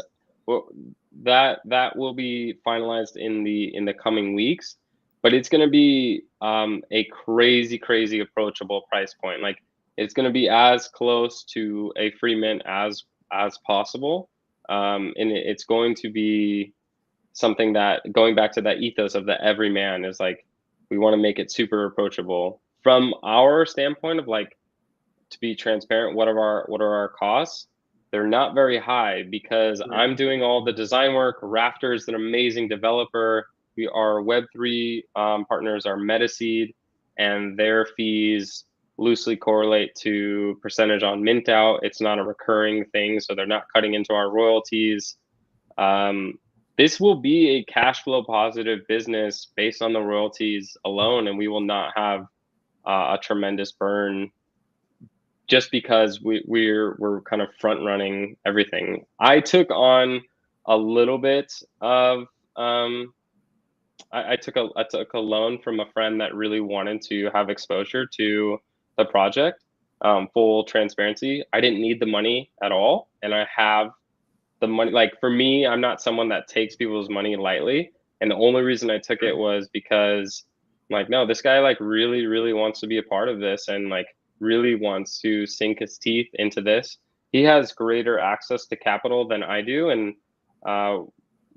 that will be finalized in the coming weeks, but it's going to be a crazy approachable price point. Like it's going to be as close to a free mint as possible, and it's going to be something that, going back to that ethos of the everyman, is like we want to make it super approachable. From our standpoint of like, to be transparent, what are our costs? They're not very high because I'm doing all the design work. Rafter is an amazing developer. Our Web3 partners are Metaseed, and their fees loosely correlate to percentage on mint out. It's not a recurring thing, so they're not cutting into our royalties. This will be a cash flow positive business based on the royalties alone, and we will not have a tremendous burn just because we're kind of front running everything. I took on a little bit of I took a loan from a friend that really wanted to have exposure to the project. Full transparency, I didn't need the money at all, and I have the money. Like for me, I'm not someone that takes people's money lightly, and the only reason I took it was because like, no, this guy like really wants to be a part of this and like really wants to sink his teeth into this. He has greater access to capital than I do, and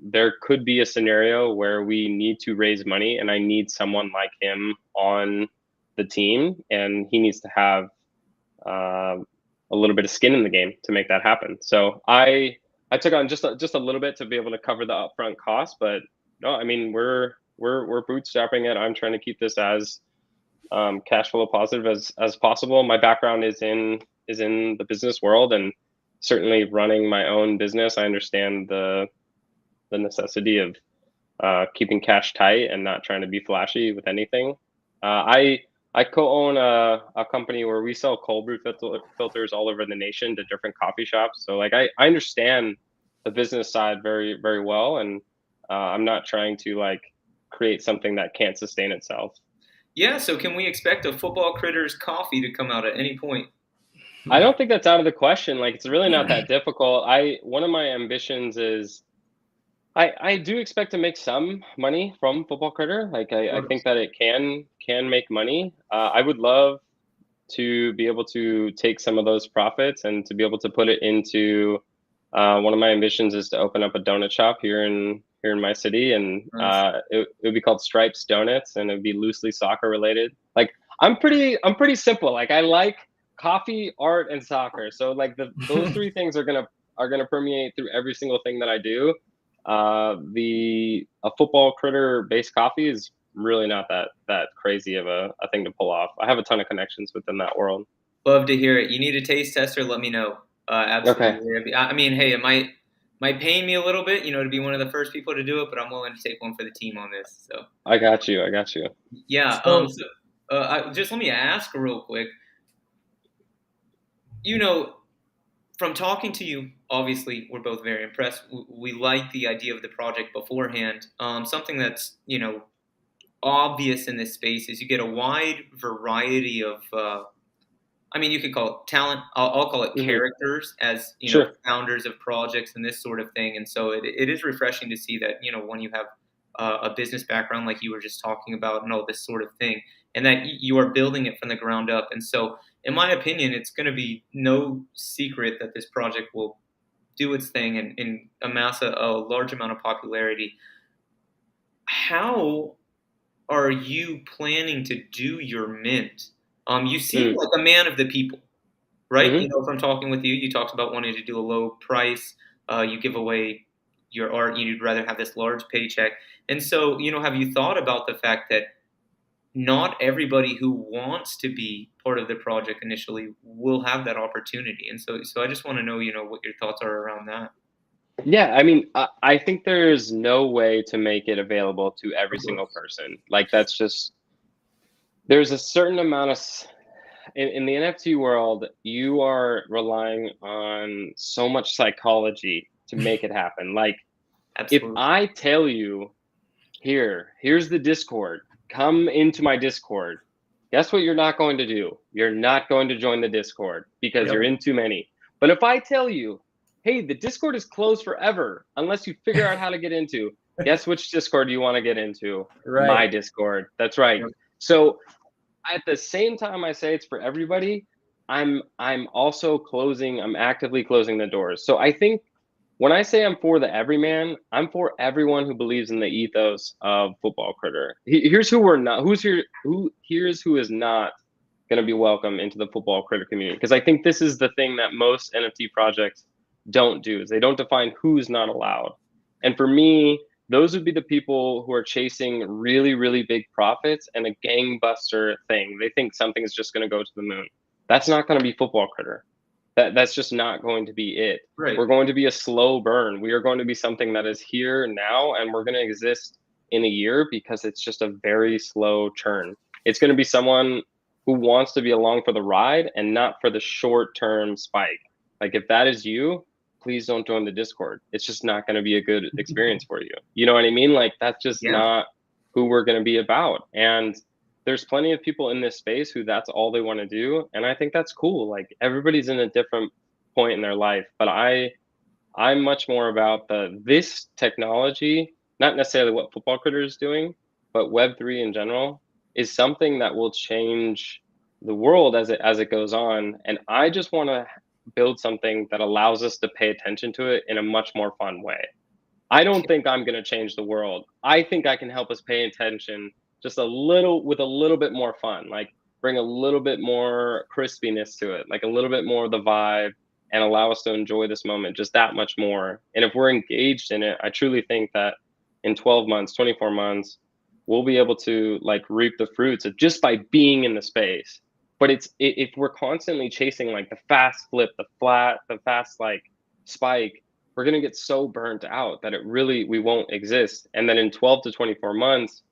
there could be a scenario where we need to raise money and I need someone like him on the team, and he needs to have a little bit of skin in the game to make that happen. So I I took on just a little bit to be able to cover the upfront cost, but no, I mean we're bootstrapping it. I'm trying to keep this as cash flow positive as possible. My background is in the business world, and certainly running my own business, I understand the necessity of keeping cash tight and not trying to be flashy with anything. I co-own a company where we sell cold brew filters all over the nation to different coffee shops. So like I understand the business side very, very well, and I'm not trying to like create something that can't sustain itself. Yeah, so can we expect a Football Critters coffee to come out at any point? I don't think that's out of the question. Like it's really not that difficult. One of my ambitions is I do expect to make some money from Football Critter. Like I think that it can make money. I would love to be able to take some of those profits and to be able to put it into one of my ambitions is to open up a donut shop here in my city, and Nice. it would be called Stripes Donuts, and it would be loosely soccer related. Like I'm pretty simple. Like I like coffee, art, and soccer. So like those three things are gonna permeate through every single thing that I do. A Football Critter based coffee is really not that crazy of a thing to pull off. I have a ton of connections within that world. Love to hear it. You need a taste tester? Let me know. Okay. Absolutely. I mean, hey, it might pay me a little bit, to be one of the first people to do it, but I'm willing to take one for the team on this. So I got you. yeah. So- Just let me ask real quick. From talking to you, obviously we're both very impressed. We like the idea of the project beforehand. Something that's obvious in this space is you get a wide variety of. You could call it talent. I'll call it characters as Sure. founders of projects and this sort of thing. And so it is refreshing to see that when you have a business background like you were just talking about and all this sort of thing, and that you are building it from the ground up. And so, in my opinion, it's going to be no secret that this project will do its thing and amass a large amount of popularity. How are you planning to do your mint? You seem like a man of the people, right? Mm-hmm. From talking with you, you talked about wanting to do a low price. You give away your art. You'd rather have this large paycheck. And so, have you thought about the fact that not everybody who wants to be part of the project initially will have that opportunity? And so I just want to know, what your thoughts are around that. Yeah, I mean, I think there's no way to make it available to every single person. Like that's just there's a certain amount of in the NFT world, you are relying on so much psychology to make it happen. Like if Absolutely. I tell you, here's the Discord, come into my Discord, guess what you're not going to do? You're not going to join the Discord because you're in too many. But if I tell you, hey, the Discord is closed forever unless you figure out how to get into, guess which Discord you want to get into? Right. My Discord. That's right. Yep. So at the same time I say it's for everybody, I'm also I'm actively closing the doors. So I think when I say I'm for the everyman, I'm for everyone who believes in the ethos of Football Critter. Here's who we're not. Here's who is not going to be welcome into the Football Critter community. Because I think this is the thing that most NFT projects don't do, is they don't define who's not allowed. And for me, those would be the people who are chasing really, really big profits and a gangbuster thing. They think something is just going to go to the moon. That's not going to be Football Critter. That's just not going to be it. Right. We're going to be a slow burn. We are going to be something that is here now, and we're going to exist in a year because it's just a very slow churn. It's going to be someone who wants to be along for the ride and not for the short-term spike. Like if that is you, please don't join the Discord. It's just not going to be a good experience for you. You know what I mean? Like that's just not who we're going to be about. And there's plenty of people in this space who that's all they want to do. And I think that's cool. Like everybody's in a different point in their life, but I'm much more about this technology, not necessarily what Football Critter is doing, but Web3 in general is something that will change the world as it goes on. And I just want to build something that allows us to pay attention to it in a much more fun way. I don't think I'm going to change the world. I think I can help us pay attention just a little with a little bit more fun, like bring a little bit more crispiness to it, like a little bit more of the vibe, and allow us to enjoy this moment just that much more. And if we're engaged in it, I truly think that in 12 months, 24 months, we'll be able to like reap the fruits of just by being in the space. But if we're constantly chasing like the fast flip, the fast like spike, we're going to get so burnt out that we won't exist. And then in 12 to 24 months,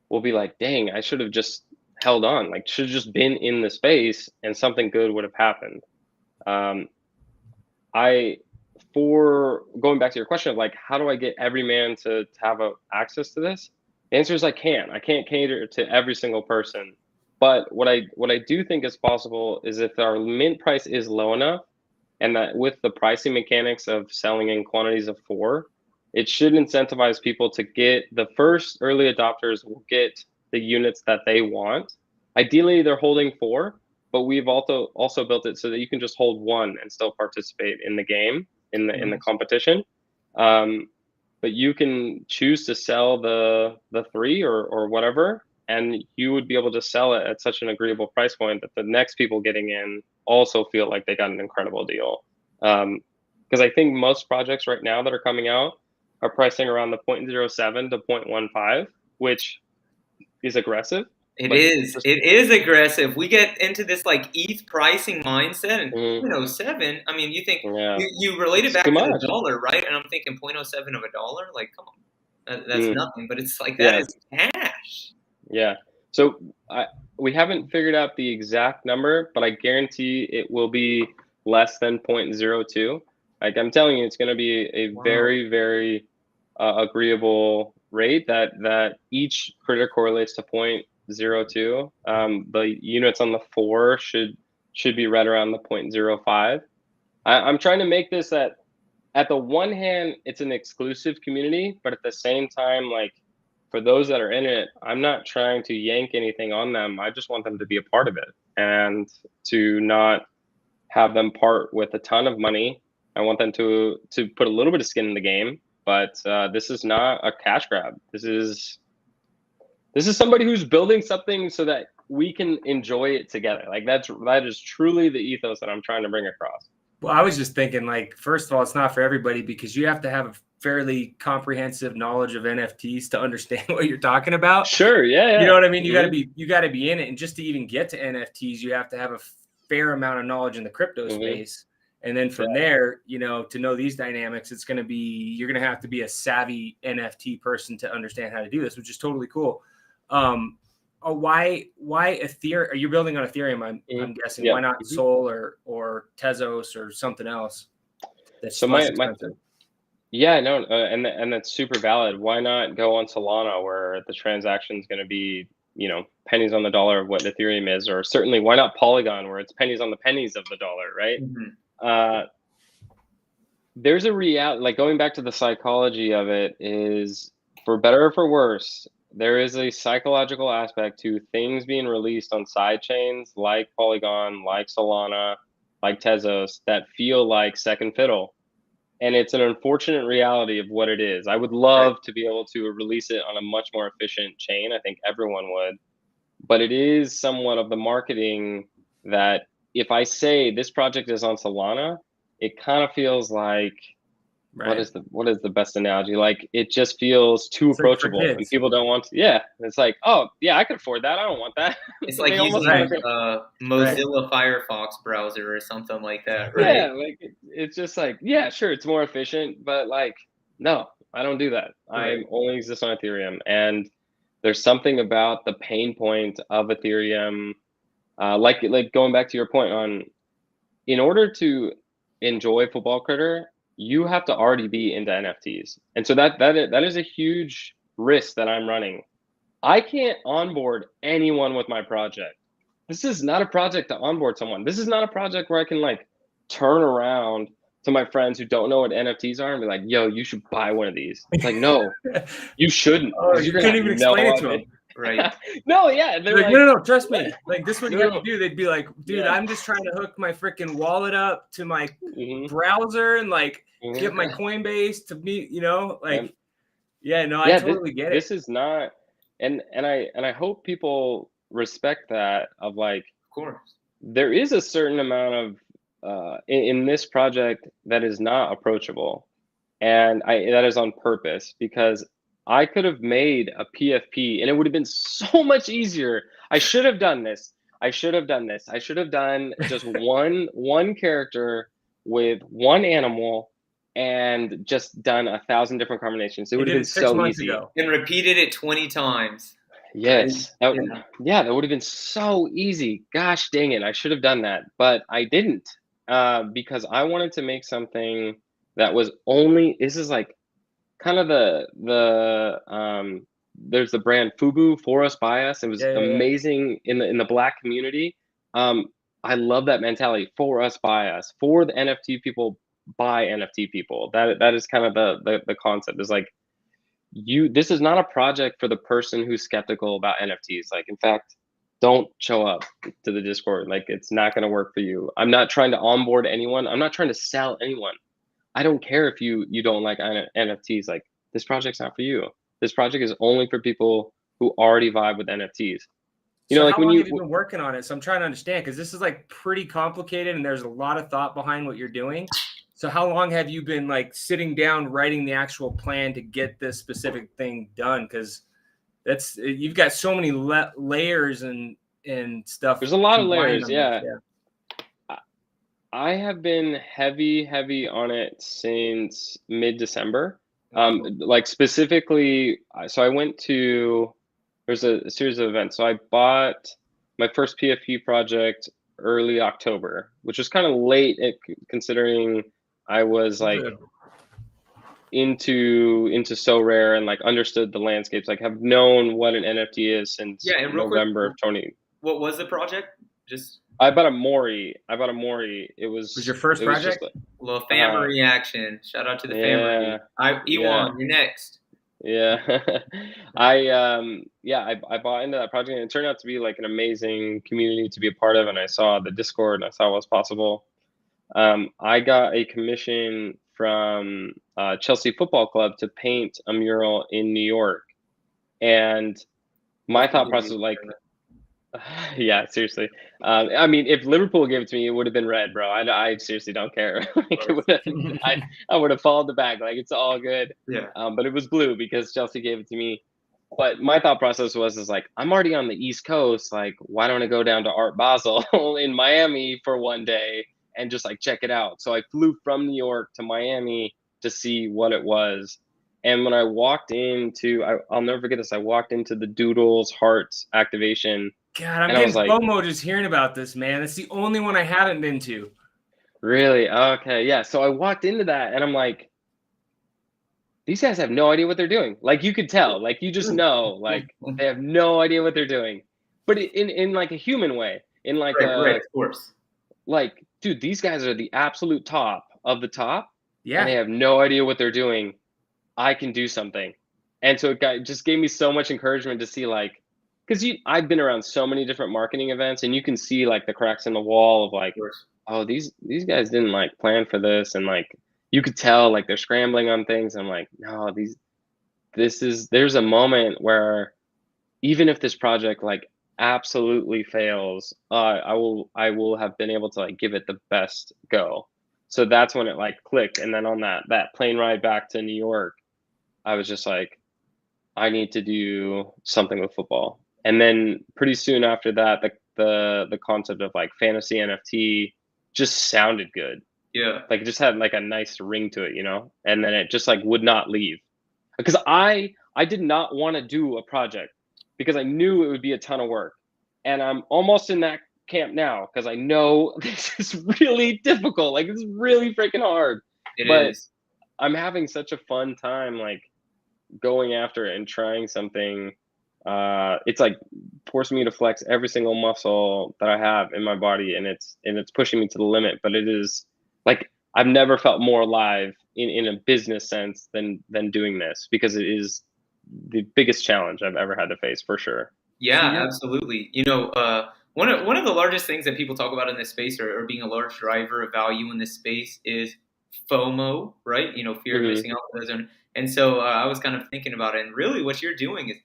we'll be like, dang, I should have just held on, like should have just been in the space and something good would have happened. For going back to your question of like, how do I get every man to have access to this? The answer is I can't cater to every single person. But what I do think is possible is if our mint price is low enough, and that with the pricing mechanics of selling in quantities of 4, it should incentivize people to get the first early adopters will get the units that they want. Ideally, they're holding 4, but we've also built it so that you can just hold 1 and still participate in the game, in the competition. But you can choose to sell the 3 or whatever, and you would be able to sell it at such an agreeable price point that the next people getting in also feel like they got an incredible deal. Because I think most projects right now that are coming out are pricing around the 0.07 to 0.15, which is aggressive. It is aggressive. We get into this like ETH pricing mindset, and 0.07. I mean, you think you relate it back to the dollar, right? And I'm thinking 0.07 of a dollar. Like, come on, that's nothing. But it's like that is cash. Yeah. So we haven't figured out the exact number, but I guarantee it will be less than 0.02. Like I'm telling you, it's going to be a very, very agreeable rate that each critter correlates to 0.02. The units on the 4 should be right around the 0.05. I'm trying to make this that at the one hand, it's an exclusive community, but at the same time, like for those that are in it, I'm not trying to yank anything on them. I just want them to be a part of it and to not have them part with a ton of money. I want them to put a little bit of skin in the game, but this is not a cash grab. This is somebody who's building something so that we can enjoy it together. Like that is truly the ethos that I'm trying to bring across. Well, I was just thinking, like, first of all, it's not for everybody because you have to have a fairly comprehensive knowledge of NFTs to understand what you're talking about. Sure, yeah. You know what I mean? You got to be in it, and just to even get to NFTs, you have to have a fair amount of knowledge in the crypto space. And then from there, you know, to know these dynamics, you're going to have to be a savvy NFT person to understand how to do this, which is totally cool. Why Ethereum? Are you building on Ethereum? I'm guessing. Why not Sol or Tezos or something else? That's so my and that's super valid. Why not go on Solana where the transaction is going to be, you know, pennies on the dollar of what Ethereum is, or certainly why not Polygon where it's pennies on the pennies of the dollar, right? There's a reality, like going back to the psychology of it, is for better or for worse, there is a psychological aspect to things being released on side chains like Polygon, like Solana, like Tezos that feel like second fiddle. And it's an unfortunate reality of what it is. I would love to be able to release it on a much more efficient chain. I think everyone would. But it is somewhat of the marketing that if I say this project is on Solana, it kind of feels like, what is the best analogy? Like it just feels too approachable and people don't want to. Yeah. It's like, oh yeah, I could afford that. I don't want that. It's like using Mozilla Firefox browser or something like that, right? Yeah, like it's just like, yeah, sure, it's more efficient, but like, no, I don't do that. I only exist on Ethereum, and there's something about the pain point of Ethereum, like going back to your point on, in order to enjoy Football Critter, you have to already be into NFTs. And so that is a huge risk that I'm running. I can't onboard anyone with my project. This is not a project to onboard someone. This is not a project where I can like turn around to my friends who don't know what NFTs are and be like, yo, you should buy one of these. It's like, no, you shouldn't. You couldn't even explain it to them. Right. No, yeah. They're like, no, trust me. Like this is what you have to do. They'd be like, dude, I'm just trying to hook my freaking wallet up to my browser and like get my Coinbase to be, you know, like, I totally get it. This is not, and I hope people respect that of like, of course, there is a certain amount of in this project that is not approachable, and that is on purpose, because I could have made a PFP and it would have been so much easier. I should have done this. I should have done just one character with one animal and just done 1,000 different combinations. It would have been six so months easy. ago. And repeated it 20 times. Yes. Yeah. That would have been so easy. Gosh dang it. I should have done that, but I didn't, because I wanted to make something that was only, this is like kind of there's the brand Fubu, For Us By Us. It was amazing in the Black community. I love that mentality, for us, by us, for the NFT people, by NFT people. That is kind of the concept, is like, this is not a project for the person who's skeptical about NFTs. Like, in fact, don't show up to the Discord. Like, it's not going to work for you. I'm not trying to onboard anyone. I'm not trying to sell anyone. I don't care if you don't like NFTs. Like, this project's not for you. This project is only for people who already vibe with NFTs. You know, like, how long have you been working on it? So I'm trying to understand, because this is like pretty complicated and there's a lot of thought behind what you're doing. So how long have you been like sitting down, writing the actual plan to get this specific thing done? Because you've got so many layers and stuff. There's a lot of layers. Yeah. I have been heavy on it since mid-December. Like, specifically, so I went to, there's a series of events. So I bought my first PFP project early October, which was kind of late considering I was like into So Rare and like understood the landscapes, like have known what an NFT is since November of 20. What was the project? I bought a Mori. It was your first project? A little family reaction. Shout out to the family. Ewan, you're next. Yeah. I bought into that project, and it turned out to be like an amazing community to be a part of. And I saw the Discord and I saw what was possible. I got a commission from Chelsea Football Club to paint a mural in New York. And my thought process was like, yeah, seriously. I mean, if Liverpool gave it to me, it would have been red, bro. I seriously don't care. Like, I would have followed the bag. Like, it's all good. Yeah. But it was blue because Chelsea gave it to me. But my thought process is like, I'm already on the East Coast. Like, why don't I go down to Art Basel in Miami for one day and just like check it out? So I flew from New York to Miami to see what it was. And when I walked into, I'll never forget this. I walked into the Doodles Hearts activation. God, I'm getting FOMO just hearing about this, man. It's the only one I haven't been to. Really? Okay, yeah. So I walked into that and I'm like, these guys have no idea what they're doing. Like, you could tell, like, you just know, like, they have no idea what they're doing. But in like a human way, in like right, of course. Like, dude, these guys are the absolute top of the top. Yeah. And they have no idea what they're doing. I can do something. And so it just gave me so much encouragement to see, like, because I've been around so many different marketing events, and you can see like the cracks in the wall of like, oh, these guys didn't like plan for this, and like you could tell like they're scrambling on things. I'm like, no, there's a moment where even if this project like absolutely fails, I will have been able to like give it the best go. So that's when it like clicked. And then on that plane ride back to New York, I was just like, I need to do something with football. And then pretty soon after that, the concept of like fantasy NFT just sounded good. Yeah. Like, it just had like a nice ring to it, you know? And then it just like would not leave. Because I did not want to do a project because I knew it would be a ton of work. And I'm almost in that camp now because I know this is really difficult. Like, it's really freaking hard. It is. I'm having such a fun time, like, going after it and trying something. It's like forcing me to flex every single muscle that I have in my body, and it's pushing me to the limit. But it is like, I've never felt more alive in a business sense than doing this, because it is the biggest challenge I've ever had to face, for sure. Yeah, absolutely. You know, one of the largest things that people talk about in this space, or being a large driver of value in this space, is FOMO, right? You know, fear of missing out. And so I was kind of thinking about it, and really what you're doing is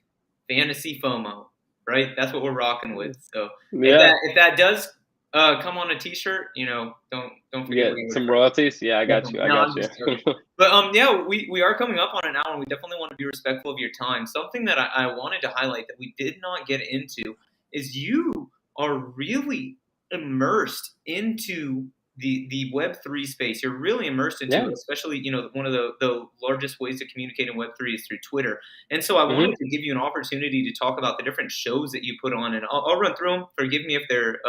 fantasy FOMO, right? That's what we're rocking with. So if that does come on a t-shirt, you know, don't Don't forget what Yeah, you some were. royalties. Yeah, I got you. I No, got I'm you. just joking. But yeah, we are coming up on an hour, and we definitely want to be respectful of your time. Something that I wanted to highlight that we did not get into is you are really immersed into the Web3 space. You're really immersed into Yeah. it, especially one of the largest ways to communicate in Web3 is through Twitter. And so I wanted to give you an opportunity to talk about the different shows that you put on, and I'll run through them. Forgive me if they're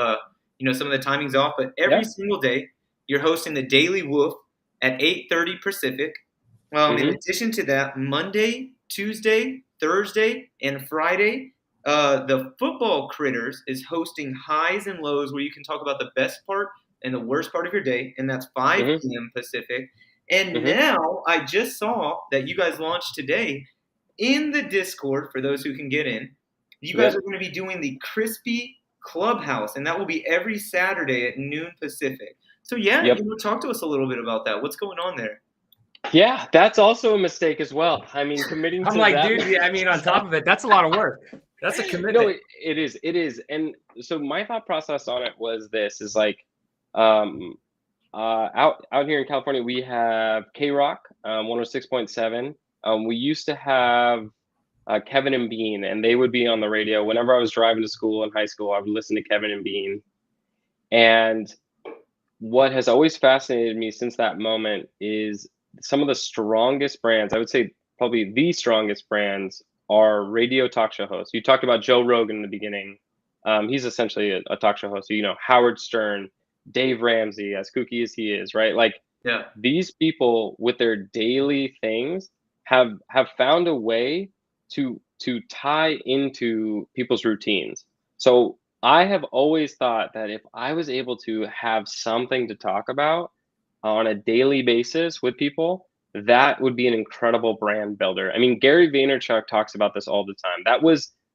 some of the timing's off, but every single day you're hosting the Daily WOOF at 8:30 Pacific. In addition to that, Monday, Tuesday, Thursday, and Friday, the Football Critters is hosting Highs and Lows, where you can talk about the best part and the worst part of your day, and that's 5 p.m. Pacific. And now I just saw that you guys launched today in the Discord, for those who can get in. You guys are going to be doing the Crispy Clubhouse, and that will be every Saturday at noon Pacific. So talk to us a little bit about that. What's going on there? Yeah, that's also a mistake as well. I mean, committing to I'm like, that. dude, I mean, on top of it, that's a lot of work. That's a commitment. No, it is. It is. And so my thought process on it was this is like, out here in California, we have K-Rock, 106.7. We used to have Kevin and Bean, and they would be on the radio. Whenever I was driving to school in high school, I would listen to Kevin and Bean. And what has always fascinated me since that moment is some of the strongest brands, I would say probably the strongest brands, are radio talk show hosts. You talked about Joe Rogan in the beginning. He's essentially a talk show host. So, Howard Stern, Dave Ramsey, as kooky as he is, right? Like, these people with their daily things have found a way to tie into people's routines. So I have always thought that if I was able to have something to talk about on a daily basis with people, that would be an incredible brand builder. I mean, Gary Vaynerchuk talks about this all the time.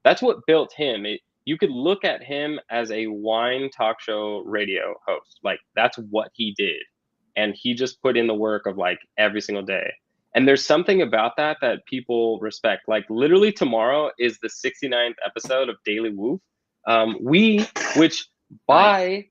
That's what built him. You could look at him as a wine talk show radio host. Like, that's what he did. And he just put in the work of like every single day. And there's something about that people respect. Like, literally tomorrow is the 69th episode of Daily WOOF. Which by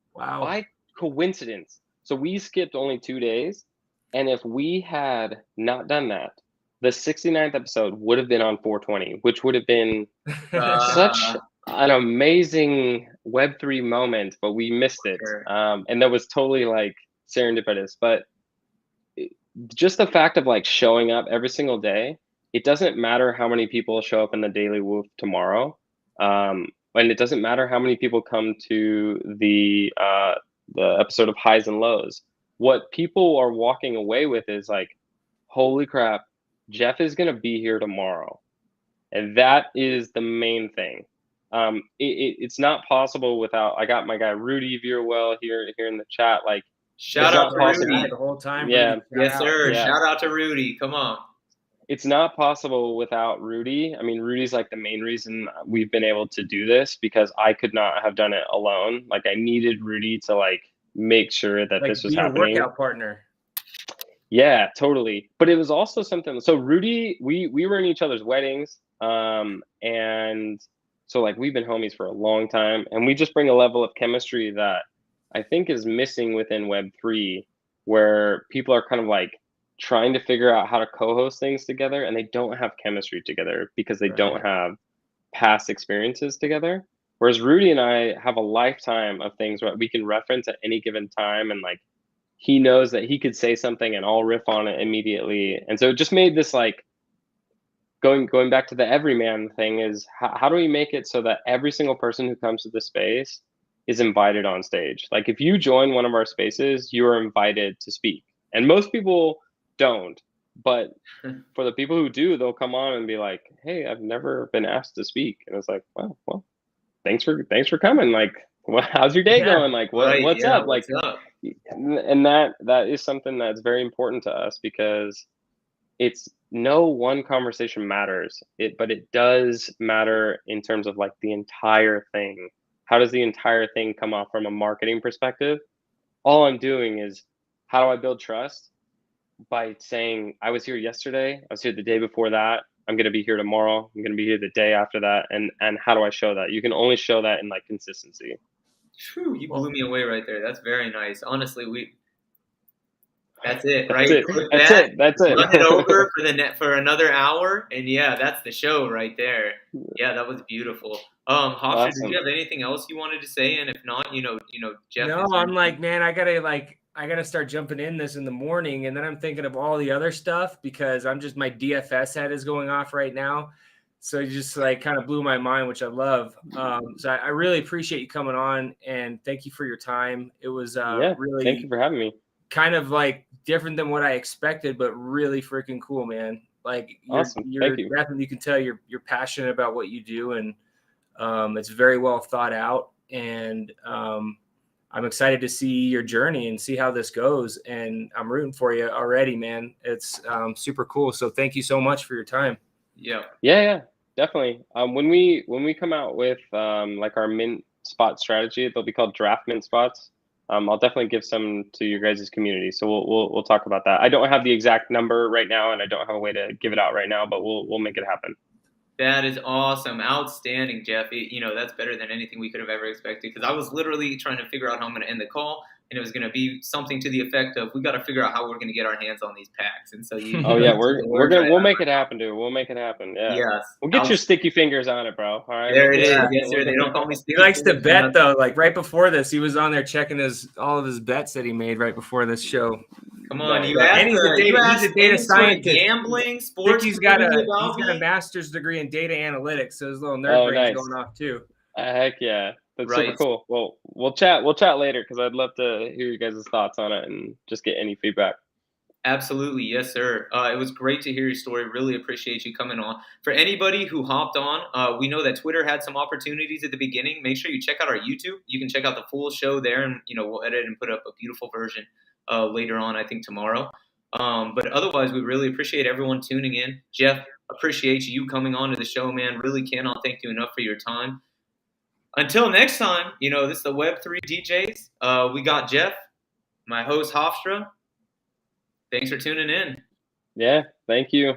coincidence, so we skipped only 2 days. And if we had not done that, the 69th episode would have been on 420, which would have been such an amazing Web3 moment, but we missed it. And that was totally like serendipitous. But just the fact of like showing up every single day, it doesn't matter how many people show up in the Daily WOOF tomorrow. And it doesn't matter how many people come to the episode of Highs and Lows. What people are walking away with is like, holy crap, Jeff is going to be here tomorrow. And that is the main thing. It's not possible without, I got my guy Rudy Veerwell here in the chat. Like, shout out to Rudy the whole time. Yeah. Rudy, yes, sir. Yeah. Shout out to Rudy. Come on. It's not possible without Rudy. I mean, Rudy's like the main reason we've been able to do this, because I could not have done it alone. Like, I needed Rudy to like make sure that this was happening. Workout partner. Yeah, totally. But it was also something. So Rudy, we were in each other's weddings, and so like we've been homies for a long time, and we just bring a level of chemistry that I think is missing within Web3, where people are kind of like trying to figure out how to co-host things together, and they don't have chemistry together because they don't have past experiences together. Whereas Rudy and I have a lifetime of things that we can reference at any given time, and like he knows that he could say something and I'll riff on it immediately. And so it just made this like going back to the everyman thing is how do we make it so that every single person who comes to the space is invited on stage? Like, if you join one of our spaces, you are invited to speak. And most people don't, but for the people who do, they'll come on and be like, hey, I've never been asked to speak. And it's like, well, thanks for coming. Like, how's your day going? Like, what's up? Like, what's up? And that is something that's very important to us, because it's no one conversation matters, but it does matter in terms of like the entire thing. How does the entire thing come off from a marketing perspective? All I'm doing is, how do I build trust? By saying, I was here yesterday, I was here the day before that, I'm going to be here tomorrow, I'm going to be here the day after that. And how do I show that? You can only show that in like consistency. Whew, you blew me away right there. That's very nice. Honestly, That's it, right? That's it. Click That's that, it. That's it. run it over for another hour, and yeah, that's the show right there. Yeah, that was beautiful. Hofstra, did Awesome. you have anything else you wanted to say? And if not, Jeff. No, is there I'm like, anything- man, I gotta start jumping in this in the morning, and then I'm thinking of all the other stuff because my DFS head is going off right now. So it just like kind of blew my mind, which I love. So I really appreciate you coming on, and thank you for your time. It was Yeah. really Thank you for having me. kind of like different than what I expected, but really freaking cool, man. Like Awesome. you're Thank you. definitely, you can tell you're passionate about what you do, and it's very well thought out. And I'm excited to see your journey and see how this goes. And I'm rooting for you already, man. It's super cool. So thank you so much for your time. Yeah. Yeah, definitely. When we come out with like our mint spot strategy, they'll be called draft mint spots. I'll definitely give some to your guys' community. So we'll talk about that. I don't have the exact number right now, and I don't have a way to give it out right now, but we'll make it happen. That is awesome. Outstanding, Jeff. That's better than anything we could have ever expected, because I was literally trying to figure out how I'm going to end the call, and it was going to be something to the effect of, we got to figure out how we're going to get our hands on these packs. And so Oh yeah, we'll make it happen, dude. We'll make it happen. Yeah. Yes. We'll get your sticky fingers on it, bro. All right. There it is. Yeah. Yes, sir. They don't call me He Steve. likes to bet though. Like right before this, he was on there checking all of his bets that he made right before this show. Come on, Nice. you asked. And he's a data any sort of scientist. gambling, sports. He's got community a about me? master's degree in data analytics, so his little nerd brain's nice. going off too. Heck yeah, that's Right. super cool. Well, we'll chat later because I'd love to hear you guys' thoughts on it and just get any feedback. Absolutely. Yes, sir. It was great to hear your story. Really appreciate you coming on. For anybody who hopped on, we know that Twitter had some opportunities at the beginning. Make sure you check out our YouTube. You can check out the full show there, and we'll edit and put up a beautiful version later on, I think tomorrow. But otherwise, we really appreciate everyone tuning in. Jeff, appreciate you coming on to the show, man. Really cannot thank you enough for your time. Until next time, this is the Web3 DJs. We got Jeff, my host, Hofstra. Thanks for tuning in. Yeah, thank you.